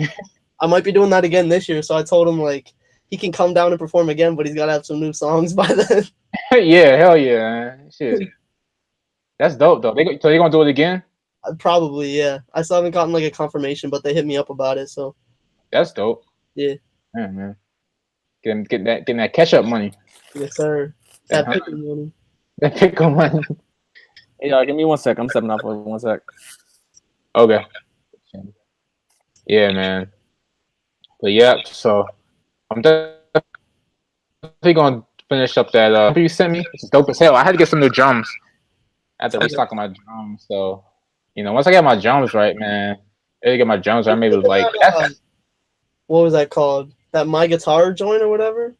I might be doing that again this year, so I told him like he can come down and perform again, but he's gotta have some new songs by then. Yeah, hell yeah, man. Shit. That's dope though. So they gonna do it again? Probably, yeah. I still haven't gotten like a confirmation, but they hit me up about it, so that's dope. Yeah. Yeah, man. Getting that catch up money. Yes, sir. That pickle money. That pickle money. Hey, y'all, give me 1 sec. I'm stepping out for 1 sec. Okay. Yeah, man. But yeah, so I'm definitely gonna finish up that you sent me. It's dope as hell. I had to get some new drums. I had to restock my drums. So, you know, once I get my drums right, man, I maybe like what was that called? That My Guitar joint or whatever?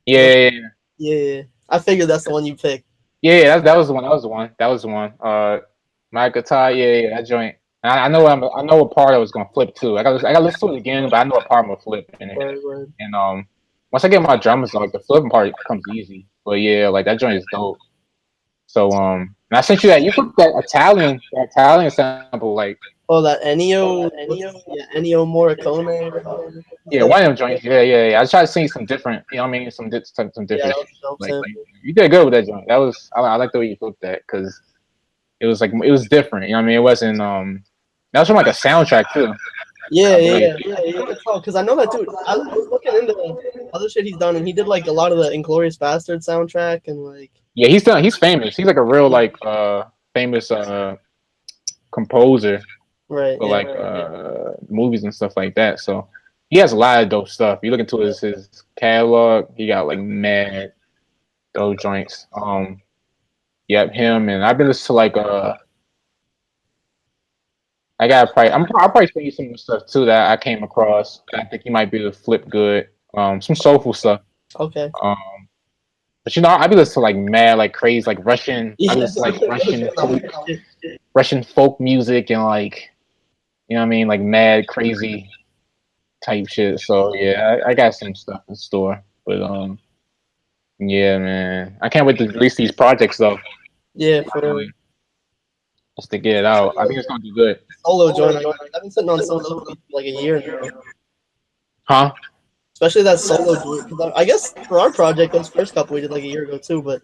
Yeah. I figured that's the one you picked. Yeah, that was the one. My Guitar, yeah, that joint. And I know what part I was gonna flip too. I gotta listen to it again, but I know what part I'm gonna flip in it. Right. And once I get my drums, like the flipping part comes easy. But yeah, like that joint is dope. So and I sent you that. You put that Italian sample, like. Oh, that Ennio Morricone. Yeah, one of them joints. Yeah. I try to sing some different. You know what I mean? Some different. Yeah, like, you did good with that joint. I like the way you flipped that because it was different. You know what I mean? It wasn't. That was from like a soundtrack too. Yeah. Because I know that dude. I was looking into other shit he's done, and he did like a lot of the Inglourious Basterds soundtrack and like. Yeah, he's famous. He's like a real like famous composer. Right. For movies and stuff like that. So he has a lot of dope stuff. You look into his catalog, he got like mad dope joints. Yep, him, and I've been listening to like I'll probably show you some stuff too that I came across. I think you might be able to flip good. Some soulful stuff. Okay. But you know, I be listening to like mad, like crazy, like Russian. Yeah. I listen to like Russian folk music and like, you know what I mean, like mad crazy type shit. So yeah, I got some stuff in store. But yeah, man, I can't wait to release these projects though. Yeah, for Just to get it out. I think it's gonna be good. solo joint. I've been sitting on solo for like a year now. Huh? Especially that solo joint. 'Cause I guess for our project, those first couple we did like a year ago too. But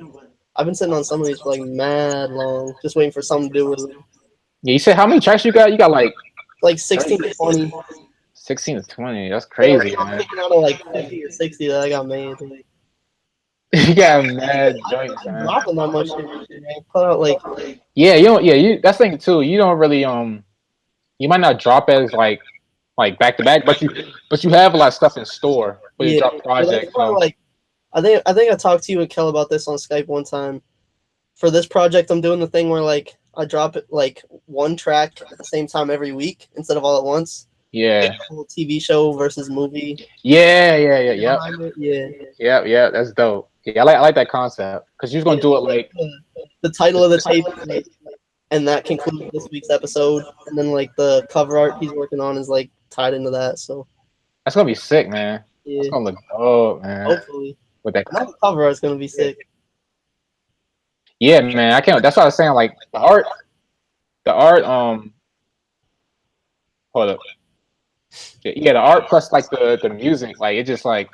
I've been sitting on some of these for like mad long, just waiting for something to do with it. Yeah, you said how many tracks you got? You got like 16 to 20. 16 to 20. That's crazy, I'm man. thinking out of like 50 or 60 that I got made. Like, You got mad joints, I'm man. dropping that much shit, man. Put out like Yeah, you don't. Yeah, you. That's the thing too. You don't really. You might not drop as like back to back, but you have a lot of stuff in store for your drop project. So. Like, I think I talked to you and Kel about this on Skype one time. For this project, I'm doing the thing where like I drop it like one track at the same time every week instead of all at once. Yeah. Like TV show versus movie. Yeah. That's dope. Yeah, I like that concept because you're gonna do it like the title of the tape, and that concludes this week's episode. And then like the cover art he's working on is like tied into that. So that's gonna be sick, man. Yeah. It's gonna look dope, man. Hopefully, with that cover art's gonna be sick. Yeah, man. I can't. That's what I was saying. Like the art. Hold up. Yeah, the art plus like the music, like it just like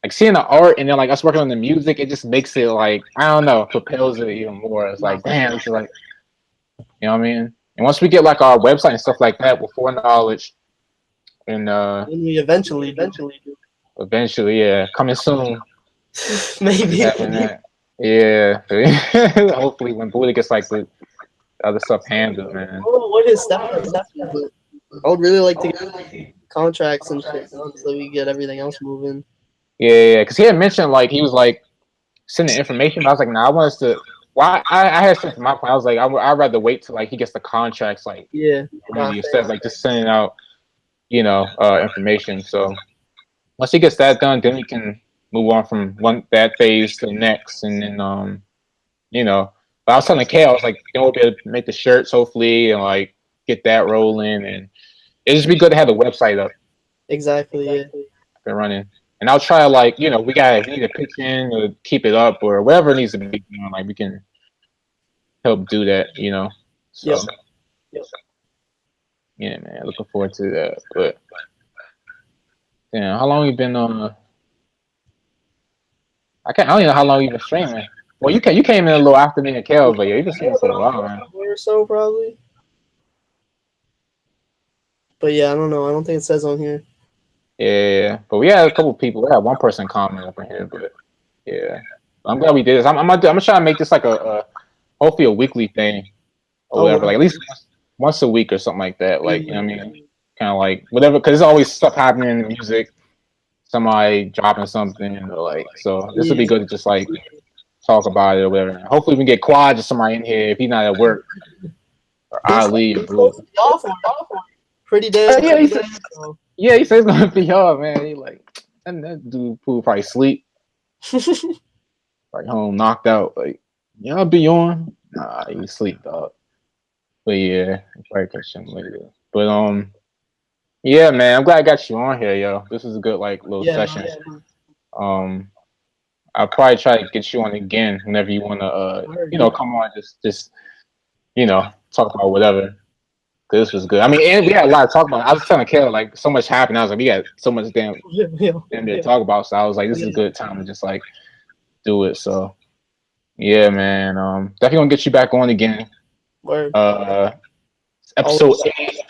seeing the art and then like us working on the music, it just makes it like I don't know, propels it even more. It's like damn, it's like you know what I mean. And once we get like our website and stuff like that with Knowledge, and when we eventually do. Yeah, coming soon. Maybe. Yeah. Hopefully when Buddha gets like the other stuff handled, man. Oh, what is that? I would really like to get contracts and shit done so we get everything else moving. Yeah, because he had mentioned like he was like sending information, but I was like, nah, I want us to. Well, I had something from my point. I was like, I'd rather wait till like he gets the contracts, like instead of like just sending out, information. So once he gets that done, then we can move on from that phase to the next, and then But I was telling Kay, I was like, we'll be able to make the shirts hopefully, and like get that rolling, and it'd just be good to have the website up. Exactly. Yeah. Been running. And I'll try we need a pitch in or keep it up or whatever needs to be done. Like we can help do that, So Yep. Yeah, man, looking forward to that. But how long you been on? I don't even know how long you've been streaming. Well, you came in a little after me and Kel, but you've been streaming for a while, man. Or so probably. But yeah, I don't know. I don't think it says on here. Yeah, but we had a couple people. We had one person comment up in here, but yeah, I'm glad we did this. I'm gonna try to make this like a hopefully a weekly thing or whatever, like at least once a week or something like that. Like you know what I mean, kind of like whatever, because there's always stuff happening in the music, somebody dropping something, or like so. This would be good to just like talk about it or whatever. Hopefully we can get Quad or somebody in here if he's not at work, or Ali or Blue. Pretty damn. Yeah, he said it's gonna be hard, man. He like that dude will probably sleep. Like home knocked out. Like, y'all be on? Nah, he sleep, dog. But yeah, I'll probably catch him later. But yeah, man, I'm glad I got you on here, yo. This is a good like little session. I'll probably try to get you on again whenever you wanna come on, just talk about whatever. This was good. I mean, and we had a lot to talk about. I was telling Kayla, like, so much happened. I was like, we got so much damn to talk about. So I was like, this is a good time to just like do it. So yeah, man. Definitely gonna get you back on again. Episode 8.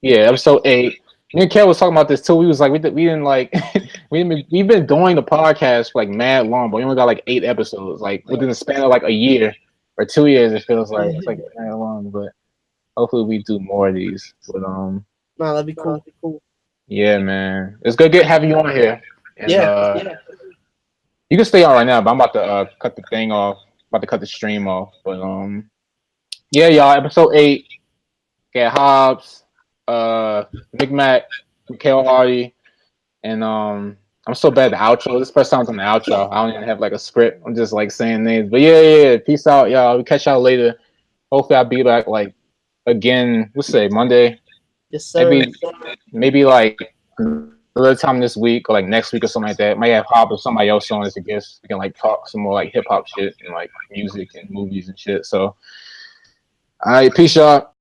Yeah, episode 8. Me and Kayla was talking about this too. We was like, we didn't like we've been doing the podcast for like mad long, but we only got like 8 episodes. Like within the span of like a year or 2 years, it feels like it's like mad long, but. Hopefully we do more of these. But that'd be cool. Yeah, man. It's good having you on here. And, yeah. You can stay on right now, but I'm about to cut the thing off. About to cut the stream off. But yeah, y'all, episode 8. Got Hobbes, Big Mac, Mikhail Hardy, and I'm so bad at the outro. This first time I'm on the outro. I don't even have like a script. I'm just like saying names. But yeah. Peace out, y'all. We'll catch y'all later. Hopefully I'll be back like again. Let's say Monday. Yes, sir. Maybe like another time this week or like next week or something like that. Might have Hobbes or somebody else on as a guest. We can like talk some more like hip hop shit and like music and movies and shit. So, all right, peace, y'all.